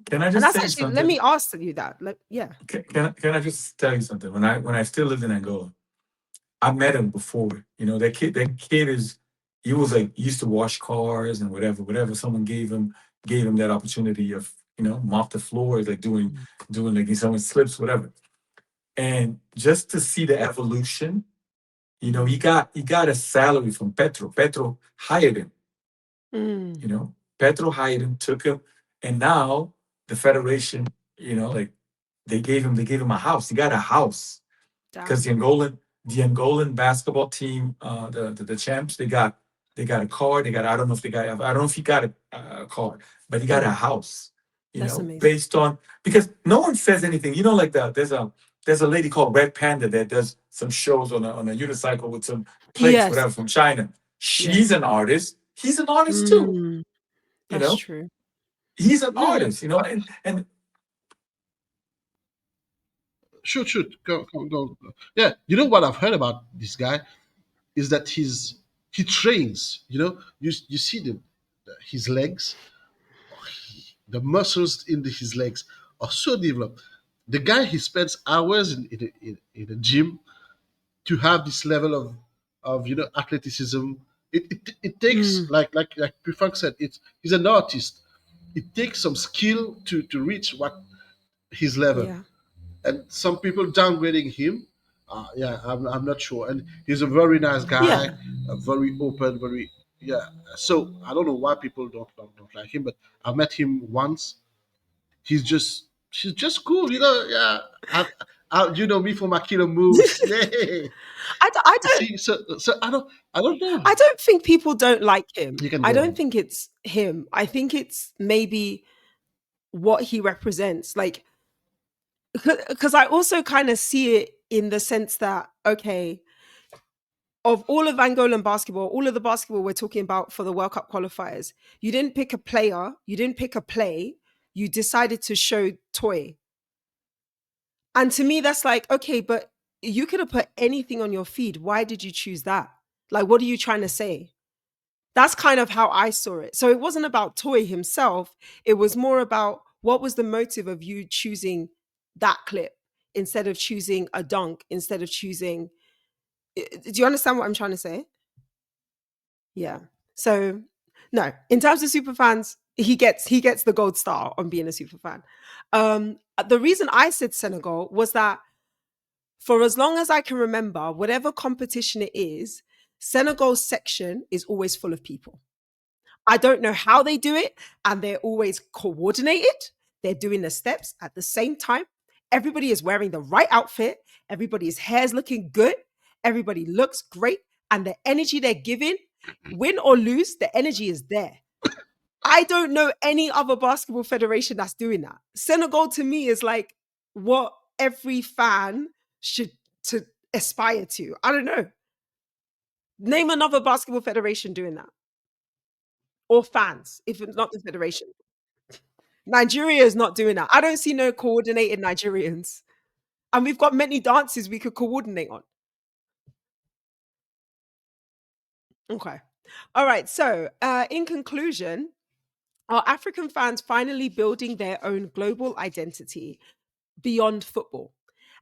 [SPEAKER 1] Can I
[SPEAKER 2] And
[SPEAKER 1] just
[SPEAKER 2] that's
[SPEAKER 1] say
[SPEAKER 2] actually, let me
[SPEAKER 1] something?
[SPEAKER 2] ask you that. Like, yeah.
[SPEAKER 1] Can I just tell you something? When I still lived in Angola, I met him before. That kid he was like, he used to wash cars and whatever. Someone gave him that opportunity of, mop the floors, like doing like someone slips, whatever. And just to see the evolution, he got a salary from Petro. Petro hired him.
[SPEAKER 2] Mm,
[SPEAKER 1] Petro hired him, took him, and now the federation, like they gave him a house. He got a house because
[SPEAKER 2] damn.
[SPEAKER 1] the Angolan basketball team, the champs, they got a car. I don't know if he got a car, but he got a
[SPEAKER 2] Mm,
[SPEAKER 1] house.
[SPEAKER 2] that's amazing.
[SPEAKER 1] Based on, because no one says anything. Like that. There's a lady called Red Panda that does some shows on a unicycle with some plates,
[SPEAKER 2] Yes.
[SPEAKER 1] whatever, from China. She's
[SPEAKER 2] Yes.
[SPEAKER 1] an artist. He's an artist too.
[SPEAKER 2] Mm,
[SPEAKER 1] You
[SPEAKER 2] that's
[SPEAKER 1] know,
[SPEAKER 2] true.
[SPEAKER 1] he's an
[SPEAKER 3] Yeah,
[SPEAKER 1] artist. And
[SPEAKER 3] shoot, go. Yeah, you know what I've heard about this guy is that he trains. You see his legs, the muscles in his legs are so developed. The guy he spends hours in a gym to have this level of athleticism. It takes
[SPEAKER 2] Mm,
[SPEAKER 3] like Pifang said, he's an artist. It takes some skill to reach what his level.
[SPEAKER 2] yeah.
[SPEAKER 3] And some people downgrading him. Yeah, I'm not sure. And he's a very nice guy,
[SPEAKER 2] Yeah.
[SPEAKER 3] very open, very yeah. So I don't know why people don't like him, but I met him once. She's just cool, Yeah, me for my killer moves. Yeah,
[SPEAKER 2] I
[SPEAKER 3] you
[SPEAKER 2] don't
[SPEAKER 3] see. So I don't know.
[SPEAKER 2] I don't think people don't like him.
[SPEAKER 3] You can
[SPEAKER 2] I
[SPEAKER 3] go
[SPEAKER 2] don't
[SPEAKER 3] on.
[SPEAKER 2] think it's him. I think it's maybe what he represents. Like, because I also kind of see it in the sense that, okay, of all of Angolan basketball, all of the basketball we're talking about for the World Cup qualifiers, you didn't pick a player, you didn't pick a play, you decided to show toy. And to me, that's like, okay, but you could have put anything on your feed. Why did you choose that? Like, what are you trying to say? That's kind of how I saw it. So it wasn't about Toy himself. It was more about what was the motive of you choosing that clip instead of choosing a dunk, instead of choosing. Do you understand what I'm trying to say? Yeah. So no, in terms of super fans, he gets the gold star on being a super fan. The reason I said Senegal was that for as long as I can remember, whatever competition it is, Senegal's section is always full of people. I don't know how they do it, and they're always coordinated. They're doing the steps at the same time. Everybody is wearing the right outfit. Everybody's hair is looking good. Everybody looks great. And the energy they're giving, win or lose, the energy is there. I don't know any other basketball federation that's doing that. Senegal to me is like what every fan should to aspire to. I don't know. Name another basketball federation doing that, or fans, if it's not the federation. Nigeria is not doing that. I don't see no coordinated Nigerians. And we've got many dances we could coordinate on. Okay. All right. So, in conclusion, are African fans finally building their own global identity beyond football?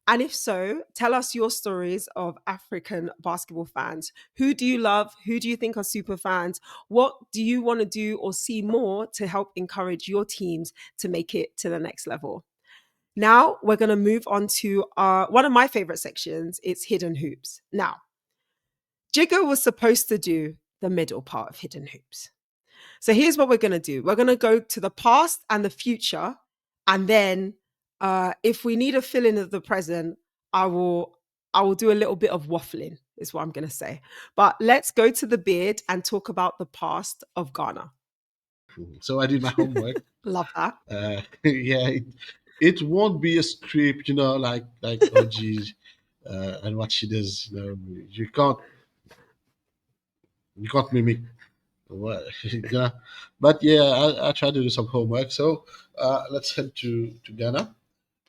[SPEAKER 2] And if so, tell us your stories of African basketball fans. Who do you love? Who do you think are super fans? What do you want to do or see more to help encourage your teams to make it to the next level? Now we're going to move on to one of my favorite sections. It's hidden hoops. Now, Jiggo was supposed to do the middle part of hidden hoops. So here's what we're going to do. We're going to go to the past and the future. And then if we need a fill in of the present, I will I will do a little bit of waffling, is what I'm going to say. But let's go to the beard and talk about the past of Ghana.
[SPEAKER 3] So I did my homework.
[SPEAKER 2] Love that.
[SPEAKER 3] Yeah, it won't be a script, like oh geez, and what she does. You can't mimic what, yeah. But yeah, I try to do some homework. So let's head to Ghana,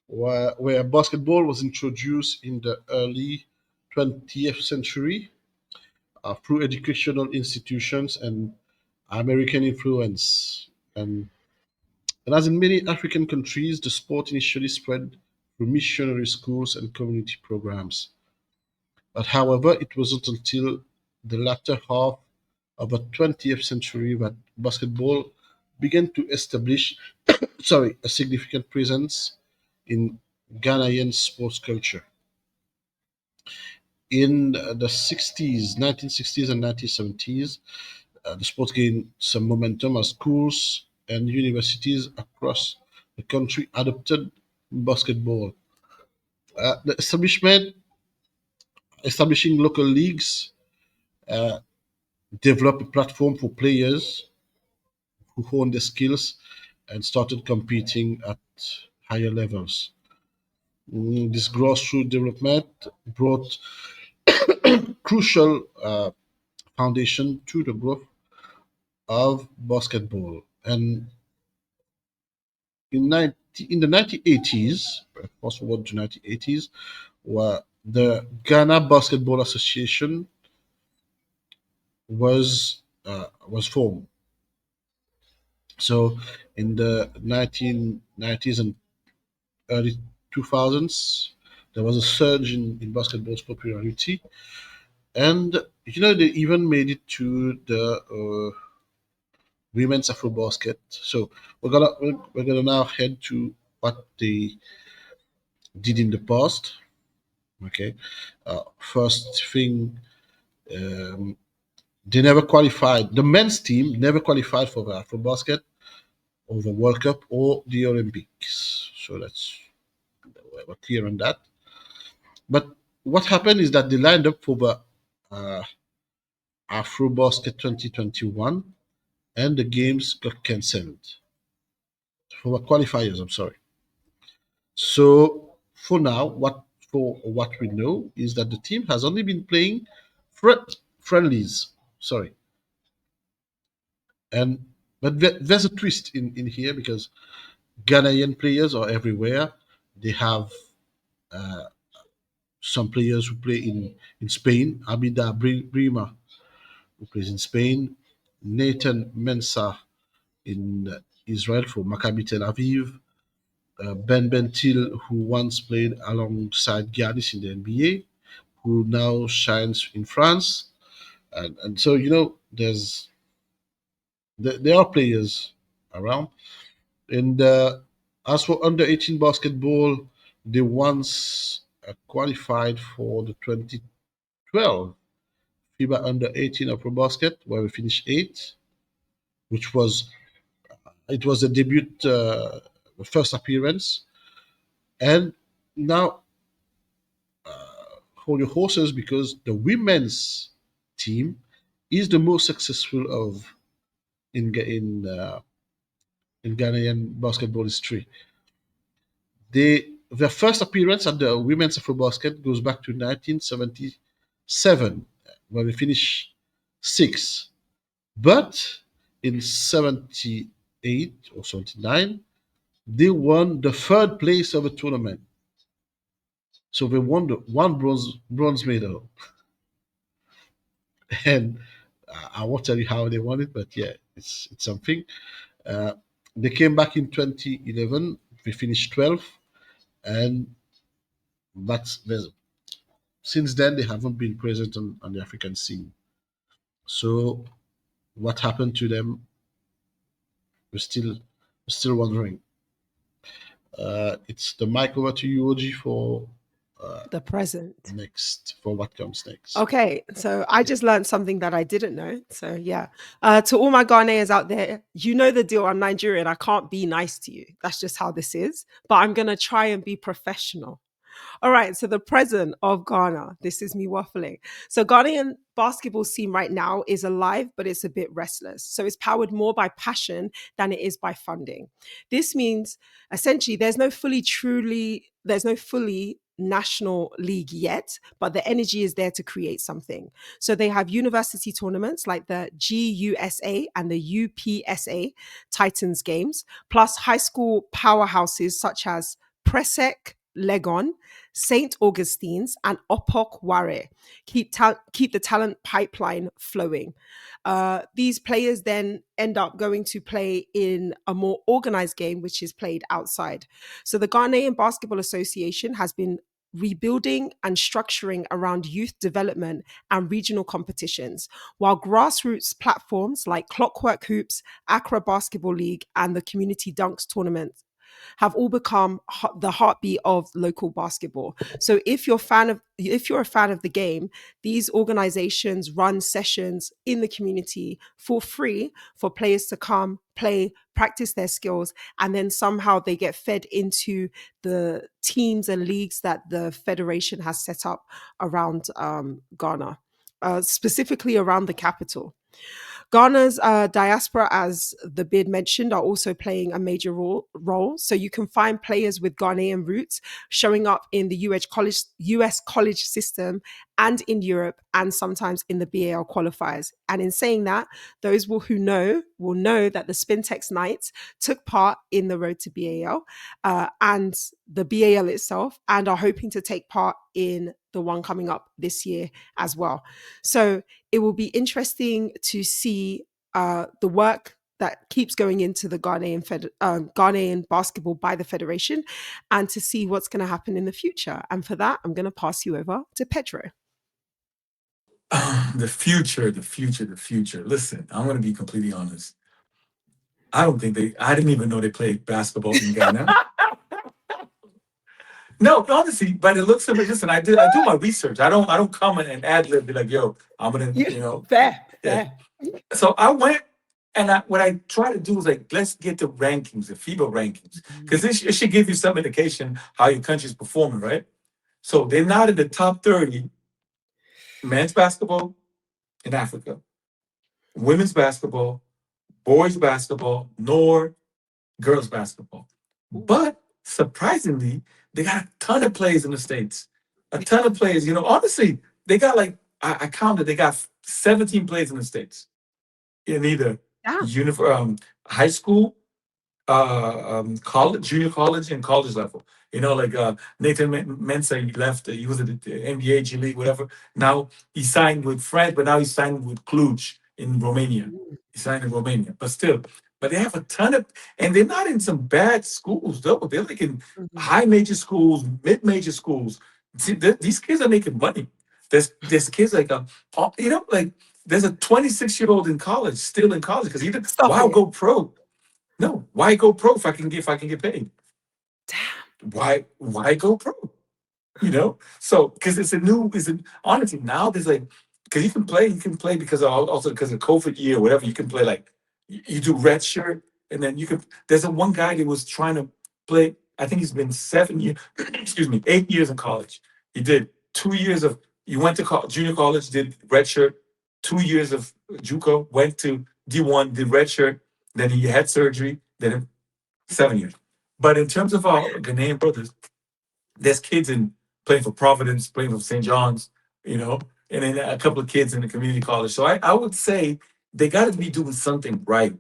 [SPEAKER 3] where basketball was introduced in the early 20th century through educational institutions and American influence. And as in many African countries, the sport initially spread through missionary schools and community programs. But however, it wasn't until the latter half of the 20th century that basketball began to establish a significant presence in Ghanaian sports culture. In the 60s, 1960s and 1970s, the sport gained some momentum as schools and universities across the country adopted basketball. The establishing local leagues developed a platform for players who honed their skills and started competing at higher levels. This grassroots development brought crucial foundation to the growth of basketball. And in the 1980s, fast forward to 1980s, where the Ghana Basketball Association was formed. So in the 1990s and early 2000s, there was a surge in basketball's popularity, and they even made it to the women's Afro basket. So we're gonna now head to what they did in the past. Okay, first thing, um, they never qualified. The men's team never qualified for the Afro basket or the World Cup or the Olympics. So that's we're clear on that. But what happened is that they lined up for the uh, AfroBasket 2021, and the games got cancelled for the qualifiers. I'm sorry. So for now, what we know is that the team has only been playing friendlies. Sorry, and but there's a twist in here because Ghanaian players are everywhere. They have some players who play in Spain. Abida Brima, who plays in Spain. Nathan Mensah in Israel for Maccabi Tel Aviv. Ben Bentil, who once played alongside Giannis in the NBA, who now shines in France. And so, there are players around. And as for under 18 basketball, they once qualified for the 2012 FIBA under 18 Afro Basket, where we finished eighth, which was it was a debut, first appearance. And now hold your horses because the women's team is the most successful of in Ghanaian basketball history. Their first appearance at the women's Afrobasket goes back to 1977, where we finished sixth. But in 78 or 79, they won the third place of the tournament. So they won the one bronze medal. And I won't tell you how they won it, but yeah, it's something. Uh, they came back in 2011. They finished 12th, and that's since then they haven't been present on the African scene. So what happened to them? We're still wondering. It's the mic over to you, OG, for
[SPEAKER 2] The present.
[SPEAKER 3] what comes next.
[SPEAKER 2] Okay, so I just learned something that I didn't know. So yeah, to all my Ghanaians out there, you know the deal. I'm Nigerian. I can't be nice to you. That's just how this is. But I'm gonna try and be professional. All right, so the present of Ghana. This is me waffling. So Ghanaian basketball scene right now is alive, but it's a bit restless. So it's powered more by passion than it is by funding. This means essentially there's no fully national league yet, but the energy is there to create something. So they have university tournaments like the GUSA and the UPSA Titans games, plus high school powerhouses such as Presec Legon, St. Augustine's, and Opok Ware keep the talent pipeline flowing. These players then end up going to play in a more organized game, which is played outside. So the Ghanaian Basketball Association has been rebuilding and structuring around youth development and regional competitions, while grassroots platforms like Clockwork Hoops, Accra Basketball League, and the Community Dunks tournament have all become the heartbeat of local basketball. So if you're a fan of the game, these organizations run sessions in the community for free for players to come, play, practice their skills, and then somehow they get fed into the teams and leagues that the federation has set up around Ghana, specifically around the capital. Ghana's diaspora, as the bid mentioned, are also playing a major role. So you can find players with Ghanaian roots showing up in the US college system and in Europe, and sometimes in the BAL qualifiers. And in saying that, those who know will know that the Spintex Knights took part in the Road to BAL and the BAL itself, and are hoping to take part in the one coming up this year as well. So it will be interesting to see the work that keeps going into the Ghanaian basketball by the federation, and to see what's going to happen in the future. And for that, I'm going to pass you over to Pedro.
[SPEAKER 1] The future. Listen, I'm going to be completely honest. I didn't even know they played basketball in Ghana. No, honestly, by the looks of it, listen, I do my research. I don't come and ad lib, be like, yo, I'm gonna,
[SPEAKER 2] Fair.
[SPEAKER 1] So I went, and what I try to do is like, let's get the rankings, the FIBA rankings, because it should give you some indication how your country's performing, right? So they're not in the top 30 men's basketball in Africa, women's basketball, boys basketball, nor girls basketball. But surprisingly, they got a ton of players in the States. A ton of players. Honestly, they got like, I counted, they got 17 players in the States. In either high school, college, junior college, and college level. Like Nathan Mensah, he left. He was at the NBA G League, whatever. Now he signed with France, but now he's signed with Cluj in Romania. He signed in Romania, but they have a ton of, and they're not in some bad schools though. They're like in high major schools, mid major schools. See, these kids are making money. There's kids like like there's a 26-year-old in college, still in college, because either why go pro? No, why go pro if I can get paid? Damn. Why go pro? So because honestly now there's like, because you can play because of COVID year or whatever, you can play like you do red shirt, and then there's one guy that was trying to play, I think he's been 8 years in college. He did 2 years he went to junior college, did red shirt, 2 years of JUCO, went to D1, did red shirt, then he had surgery, then 7 years. But in terms of our Ghanaian brothers, there's kids playing for Providence, playing for St. John's, and then a couple of kids in the community college. So I would say they got to be doing something right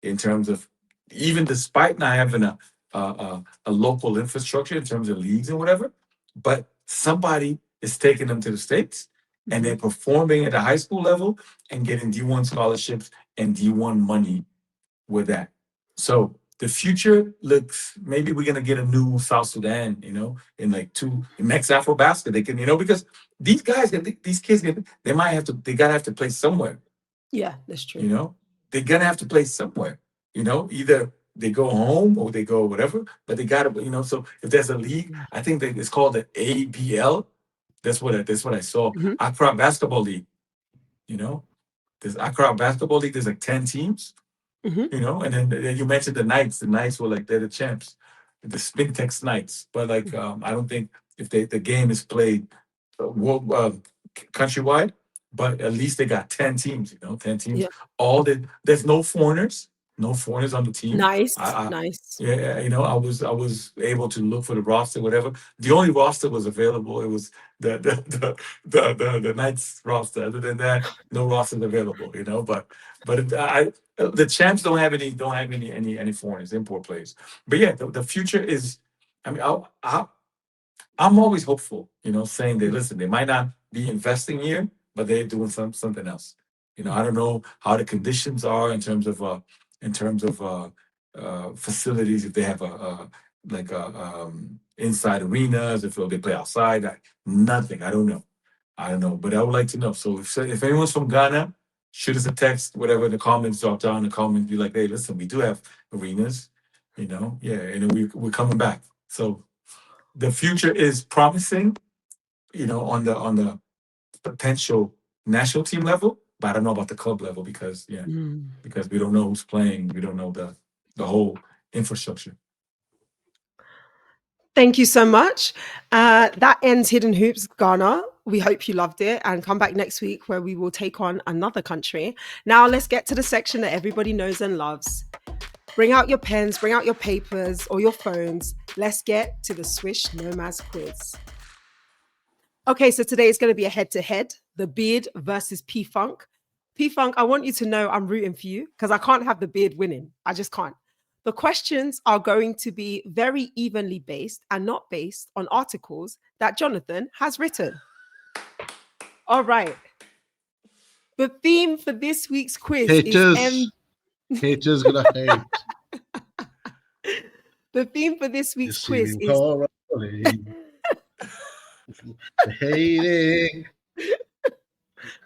[SPEAKER 1] in terms of, even despite not having a local infrastructure in terms of leagues and whatever, but somebody is taking them to the States, and they're performing at the high school level and getting D1 scholarships and D1 money with that. So the future looks, maybe we're gonna get a new South Sudan, in like next Afro basket. They can, because these guys, these kids, they gotta have to play somewhere.
[SPEAKER 2] Yeah, that's true.
[SPEAKER 1] They're gonna have to play somewhere. Either they go home or they go whatever, but they gotta, so if there's a league, I think that it's called the ABL. That's what I saw. Accra Basketball League. There's Accra Basketball League. There's like 10 teams. And then you mentioned the Knights. The Knights were like, they're the champs, the Spintex Knights. But like, I don't think if the game is played countrywide, but at least they got 10 teams. 10 teams. Yeah. There's no foreigners. No foreigners on the team.
[SPEAKER 2] Nice.
[SPEAKER 1] Yeah, I was able to look for the roster, whatever. The only roster was available. It was the Knights roster. Other than that, no rosters available. But the champs don't have any foreigners, import players. But yeah, the future is. I mean, I'm always hopeful. Saying that, listen, they might not be investing here, but they're doing something else. I don't know how the conditions are in terms of facilities, if they have inside arenas, if they play outside. Nothing. I don't know, but I would like to know. So if anyone's from Ghana, shoot us a text, whatever, in the comments, drop down in the comments, be like, hey, listen, we do have arenas. and then we're coming back. So the future is promising, on the potential national team level, but I don't know about the club level because we don't know who's playing. We don't know the whole infrastructure.
[SPEAKER 2] Thank you so much. That ends Hidden Hoops Ghana. We hope you loved it and come back next week where we will take on another country. Now let's get to the section that everybody knows and loves. Bring out your pens, bring out your papers or your phones. Let's get to the Swish Nomads Quiz. Okay, so today is going to be a head-to-head, the Beard versus P-Funk. P-Funk, I want you to know I'm rooting for you because I can't have the Beard winning. I just can't. The questions are going to be very evenly based and not based on articles that Jonathan has written. All right. The theme for this week's quiz is
[SPEAKER 3] Haters gonna hate.
[SPEAKER 2] The theme for this week's quiz is
[SPEAKER 3] hating.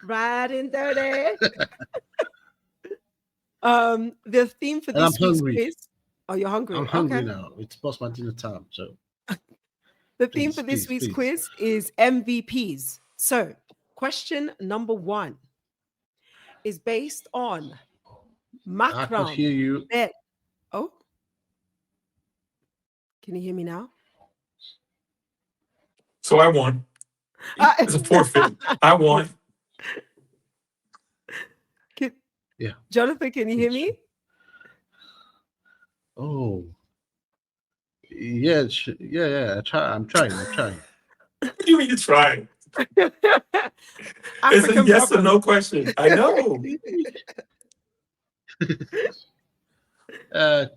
[SPEAKER 2] Riding dirty. The theme for this week's quiz. Oh, you're hungry.
[SPEAKER 3] I'm hungry now. It's past my dinner time. So
[SPEAKER 2] the theme for this week's quiz is MVPs. So question number 1 is based on Macron.
[SPEAKER 3] I can hear you.
[SPEAKER 2] Oh, can you hear me now?
[SPEAKER 1] So I won. It's a forfeit. I won.
[SPEAKER 2] Jonathan, can you hear me?
[SPEAKER 3] Oh, yeah. I'm trying.
[SPEAKER 1] What do you mean you're trying? It's a yes or no question. I know.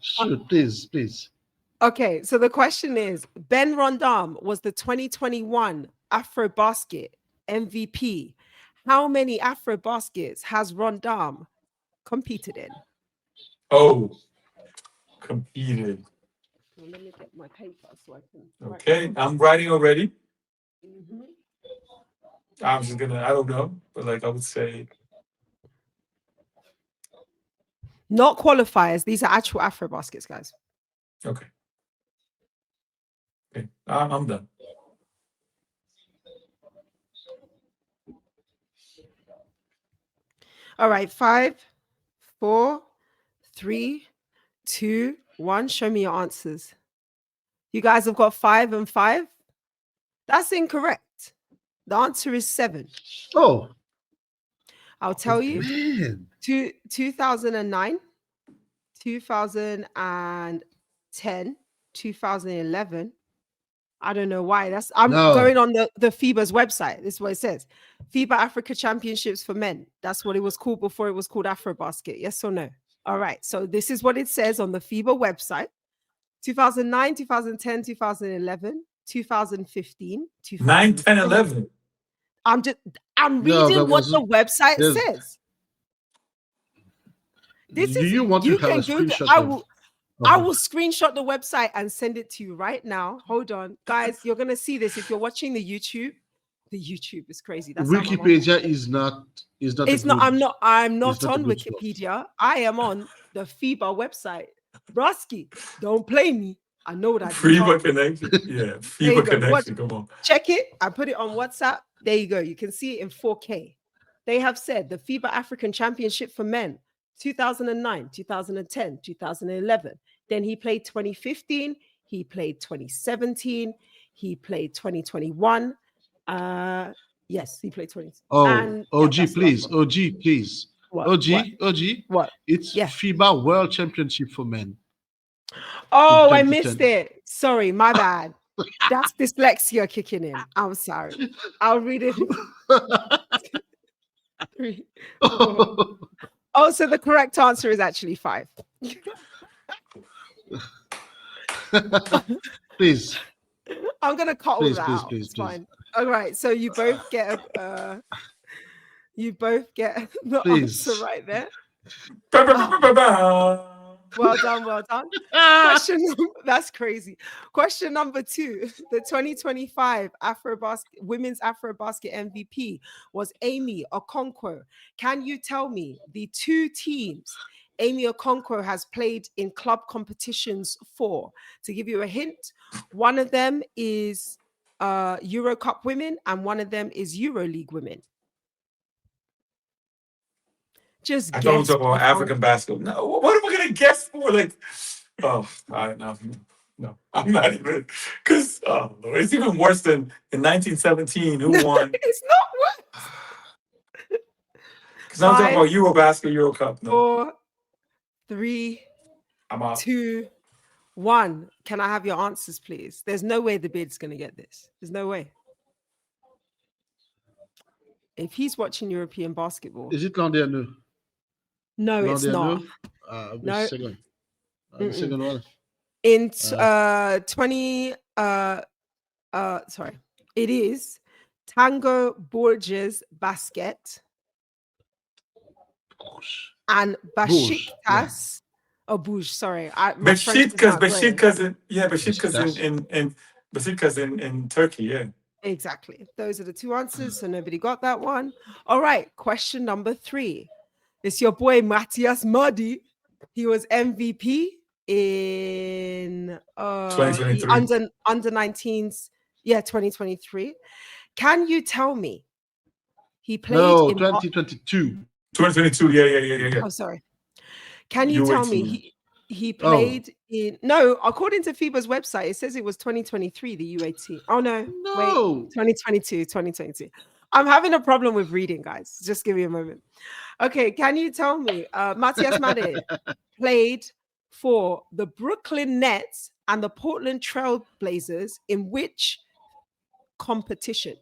[SPEAKER 3] Shoot, please.
[SPEAKER 2] Okay, so the question is, Ben Rondam was the 2021 AfroBasket MVP. How many AfroBaskets has Rondam competed in?
[SPEAKER 1] Competed.
[SPEAKER 2] Let me get my paper so I can.
[SPEAKER 1] Okay, I'm writing already. I'm just gonna, I don't know, but I would say.
[SPEAKER 2] Not qualifiers. These are actual AfroBaskets, guys.
[SPEAKER 1] Okay, I'm done.
[SPEAKER 2] All right, 5, 4, 3, 2, 1. Show me your answers. You guys have got 5 and 5. That's incorrect. The answer is 7.
[SPEAKER 3] Oh,
[SPEAKER 2] I'll tell you.
[SPEAKER 3] Man.
[SPEAKER 2] 2009, 2010, 2011. I don't know why. Going on the FIBA's website. This is what it says. FIBA Africa Championships for Men. That's what it was called before it was called AfroBasket. Yes or no? All right. So this is what it says on the FIBA website. 2009, 2010, 2011, 2015,
[SPEAKER 1] 9, 10, 11.
[SPEAKER 2] I'm reading what the website says.
[SPEAKER 3] You want to have a screenshot?
[SPEAKER 2] I will screenshot the website and send it to you right now. Hold on, guys. You're gonna see this if you're watching the YouTube. The YouTube is crazy. That's
[SPEAKER 3] Wikipedia is not.
[SPEAKER 2] It's not. I'm not on Wikipedia. I am on the FIBA website. Broski, don't play me. I know what I do.
[SPEAKER 1] FIBA connection. Yeah, FIBA connection. Come on.
[SPEAKER 2] Check it. I put it on WhatsApp. There you go. You can see it in 4K. They have said the FIBA African Championship for Men, 2009, 2010, 2011. Then he played 2015. He played 2017. He played 2021. Yes, he played 20.
[SPEAKER 3] OG, please.
[SPEAKER 2] What?
[SPEAKER 3] OG.
[SPEAKER 2] What?
[SPEAKER 3] It's FIBA World Championship for Men.
[SPEAKER 2] Oh, I missed it. Sorry, my bad. That's dyslexia kicking in. I'm sorry. I'll read it. Oh, so the correct answer is actually 5.
[SPEAKER 3] Please.
[SPEAKER 2] I'm gonna cut all that out. It's fine. All right. So you both get the answer right there. Well done. That's crazy. Question number 2. The 2025 Women's AfroBasket MVP was Amy Okonkwo. Can you tell me the 2 teams Amy Okonkwo has played in club competitions for? To give you a hint, one of them is Euro Cup women and one of them is EuroLeague women. Just
[SPEAKER 1] I thought we were
[SPEAKER 2] guess.
[SPEAKER 1] talking about
[SPEAKER 2] P-Funk.
[SPEAKER 1] African basketball. No, what am I gonna guess for? Like, oh, no, I'm not even. Because it's even worse than in 1917. Who won?
[SPEAKER 2] It's not what.
[SPEAKER 1] Because I'm talking
[SPEAKER 2] 5,
[SPEAKER 1] about Eurobasket, Euro Cup. No,
[SPEAKER 2] 4, 3,
[SPEAKER 1] I'm out.
[SPEAKER 2] 2, 1. Can I have your answers, please? There's no way the bid's gonna get this. There's no way. If he's watching European basketball,
[SPEAKER 3] Is it Landerneau?
[SPEAKER 2] no, it's not.
[SPEAKER 3] The
[SPEAKER 2] No.
[SPEAKER 3] second. The second one.
[SPEAKER 2] In 20 sorry, it is Tango Borges Basket and Besiktas.
[SPEAKER 3] Yeah.
[SPEAKER 2] Oh, Bruges. Sorry, my French is
[SPEAKER 1] Besiktas,
[SPEAKER 2] not great.
[SPEAKER 1] Besiktas in Turkey. Yeah.
[SPEAKER 2] Exactly. Those are the two answers. So nobody got that one. All right. Question number 3. It's your boy Matthias Muddy. He was MVP in
[SPEAKER 1] 2023.
[SPEAKER 2] the under 19s. Yeah, 2023. Can you tell me he played
[SPEAKER 3] No,
[SPEAKER 2] in
[SPEAKER 3] 2022.
[SPEAKER 1] 2022. Yeah.
[SPEAKER 2] Oh, sorry. Can you tell me
[SPEAKER 1] U18.
[SPEAKER 2] he played in no, according to FIBA's website, it says it was 2023, the U18. Oh no, wait, 2022. I'm having a problem with reading, guys. Just give me a moment. Okay, can you tell me Matthias Made played for the Brooklyn Nets and the Portland Trail Blazers in which competition?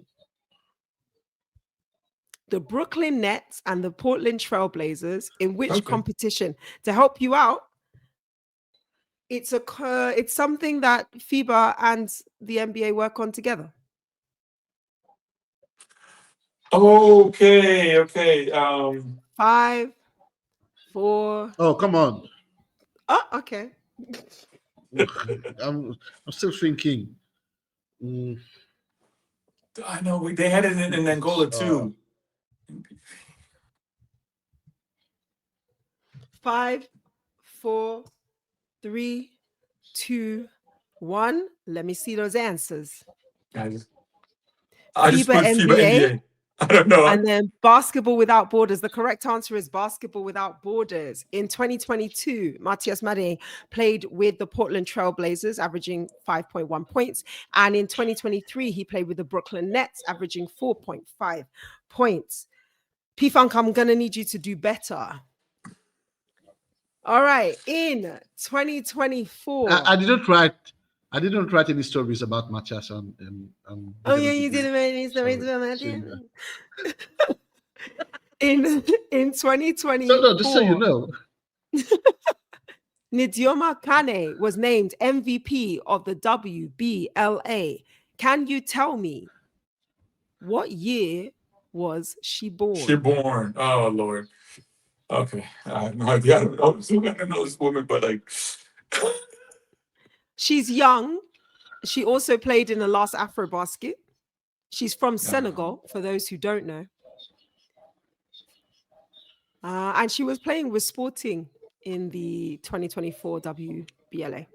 [SPEAKER 2] The Brooklyn Nets and the Portland Trail Blazers in which competition? To help you out, it's something that FIBA and the NBA work on together.
[SPEAKER 1] Okay.
[SPEAKER 2] 5, 4.
[SPEAKER 3] Oh, come on.
[SPEAKER 2] Oh, okay.
[SPEAKER 3] I'm still thinking.
[SPEAKER 1] I know they had it in Angola too.
[SPEAKER 2] 5, 4, 3, 2, 1. Let me see those answers.
[SPEAKER 1] I just
[SPEAKER 2] FIBA
[SPEAKER 1] put FIBA
[SPEAKER 2] NBA.
[SPEAKER 1] NBA. I don't know.
[SPEAKER 2] And then Basketball Without Borders. The correct answer is Basketball Without Borders. In 2022, Matthias Made played with the Portland Trail Blazers, averaging 5.1 points. And in 2023, he played with the Brooklyn Nets, averaging 4.5 points. P-Funk, I'm going to need you to do better. All right. In 2024.
[SPEAKER 3] I didn't write any stories about Matthias and
[SPEAKER 2] oh yeah, you didn't write any stories about Matthias. In 2024.
[SPEAKER 3] No, just so you know.
[SPEAKER 2] Nidioma Kane was named MVP of the WBLA. Can you tell me what year was she born?
[SPEAKER 1] Oh Lord. Okay, I have no idea. I don't know this woman, but like,
[SPEAKER 2] she's young. She also played in the last Afrobasket. She's from Senegal, for those who don't know. And she was playing with Sporting in the 2024 WBLA.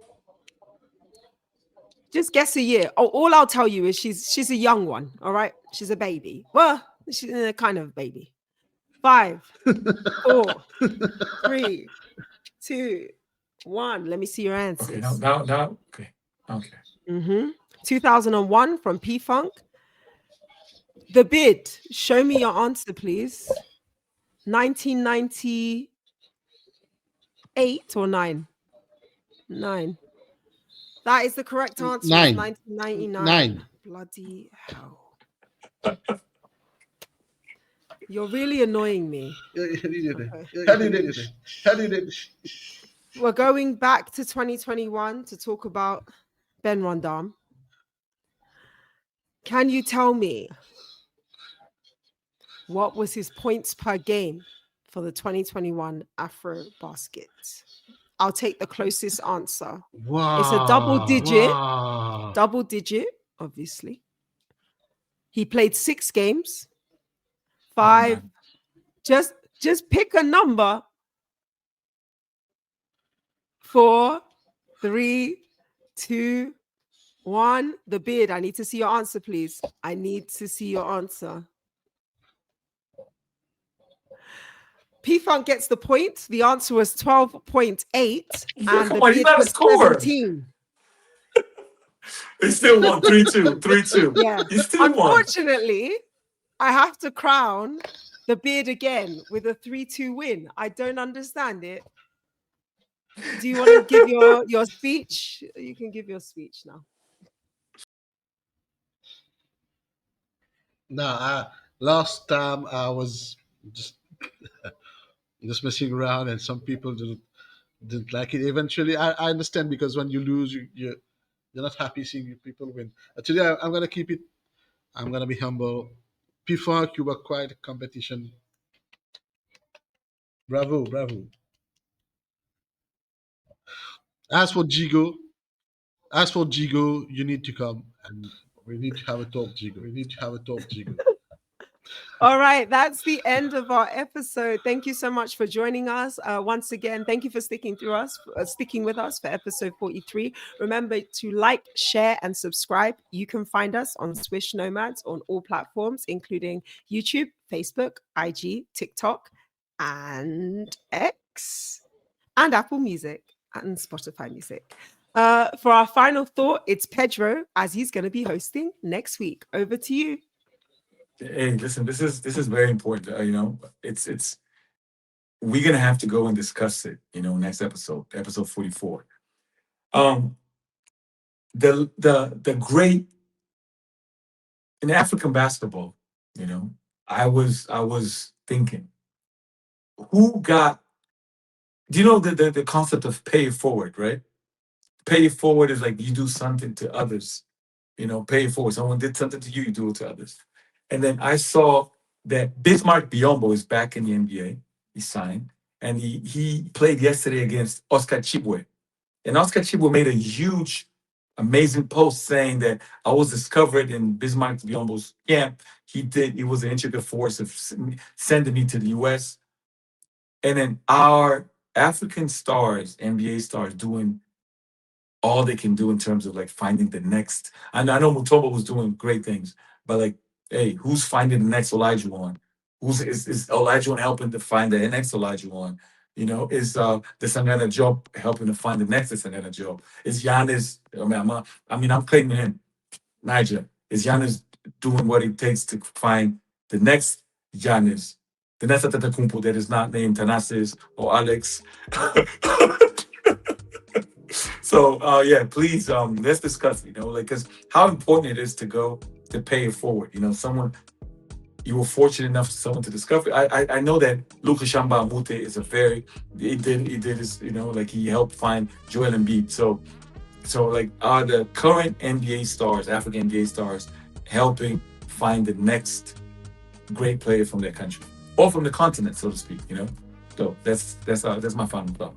[SPEAKER 2] Just guess a year. Oh, all I'll tell you is she's a young one. All right, she's a baby. Well, she's a kind of baby. 5, 4, 3, 2, 1. Let me see your answers.
[SPEAKER 1] Okay, now. Okay.
[SPEAKER 2] 2001 from P-Funk. The bid. Show me your answer, please. 1998 or 9? 9. That is the correct answer.
[SPEAKER 3] 9.
[SPEAKER 2] 1999.
[SPEAKER 3] 9.
[SPEAKER 2] Bloody hell. You're really annoying me. We're going back to 2021 to talk about Ben Rondam. Can you tell me what was his points per game for the 2021 Afrobasket? I'll take the closest answer.
[SPEAKER 3] Wow.
[SPEAKER 2] It's a double digit.
[SPEAKER 3] Wow.
[SPEAKER 2] Double digit, obviously. He played 6 games. 5. Just pick a number. 4, 3, 2, 1. The beard. I need to see your answer, please. I need to see your answer. P-Funk gets the point. The answer was 12.8,
[SPEAKER 1] Yeah,
[SPEAKER 2] and
[SPEAKER 1] come
[SPEAKER 2] the
[SPEAKER 1] on, he's
[SPEAKER 2] beard
[SPEAKER 1] not a
[SPEAKER 2] was
[SPEAKER 1] scorer.
[SPEAKER 2] 17.
[SPEAKER 1] He still won 3-2. 3-2.
[SPEAKER 2] Yeah.
[SPEAKER 1] He still won.
[SPEAKER 2] Unfortunately, I have to crown the beard again with a 3-2 win. I don't understand it. Do you want to give your speech? You can give your speech now.
[SPEAKER 3] Nah, last time I was just just messing around, and some people didn't like it. Eventually, I understand, because when you lose, you're not happy seeing people win. Today, I'm gonna keep it. I'm gonna be humble. P-Funk, you were quite a competition. Bravo, bravo. As for Jigo, you need to come, and we need to have a talk, Jigo. We need to have a talk, Jigo.
[SPEAKER 2] All right, that's the end of our episode. Thank you so much for joining us. Once again, thank you for sticking with us for episode 43. Remember to like, share, and subscribe. You can find us on Swish Nomads on all platforms, including YouTube, Facebook, IG, TikTok, and X, and Apple Music and Spotify Music. For our final thought, it's Pedro, as he's going to be hosting next week. Over to you.
[SPEAKER 1] Hey, listen, this is very important. It's we're gonna have to go and discuss it. Next episode 44. Um, the great in African basketball. I was thinking, who got? Do you know the concept of pay it forward, right? Pay it forward is like you do something to others. Pay it forward. Someone did something to you, you do it to others. And then I saw that Bismarck Biombo is back in the NBA. He signed, and he played yesterday against Oscar Chibwe. And Oscar Chibwe made a huge, amazing post saying that I was discovered in Bismarck Biombo's camp. He was an intricate force of sending me to the US. And then our African stars, NBA stars, doing all they can do in terms of like finding the next. And I know Mutombo was doing great things, but like, hey, who's finding the next Olajuwon? Is Olajuwon helping to find the next Olajuwon? Is the Sangana Job helping to find the next Sangana Job? Is Giannis? I'm claiming him. Niger. Is Giannis doing what it takes to find the next Giannis? The next Antetokounmpo that is not named Thanasis or Alex. So yeah, please let's discuss. Because how important it is to go to pay it forward. Someone you were fortunate enough someone to discover. I know that Lucas Shamba Mute is he did his like he helped find Joel Embiid. So like are the current NBA stars, African NBA stars, helping find the next great player from their country or from the continent, so to speak. So that's my final thought.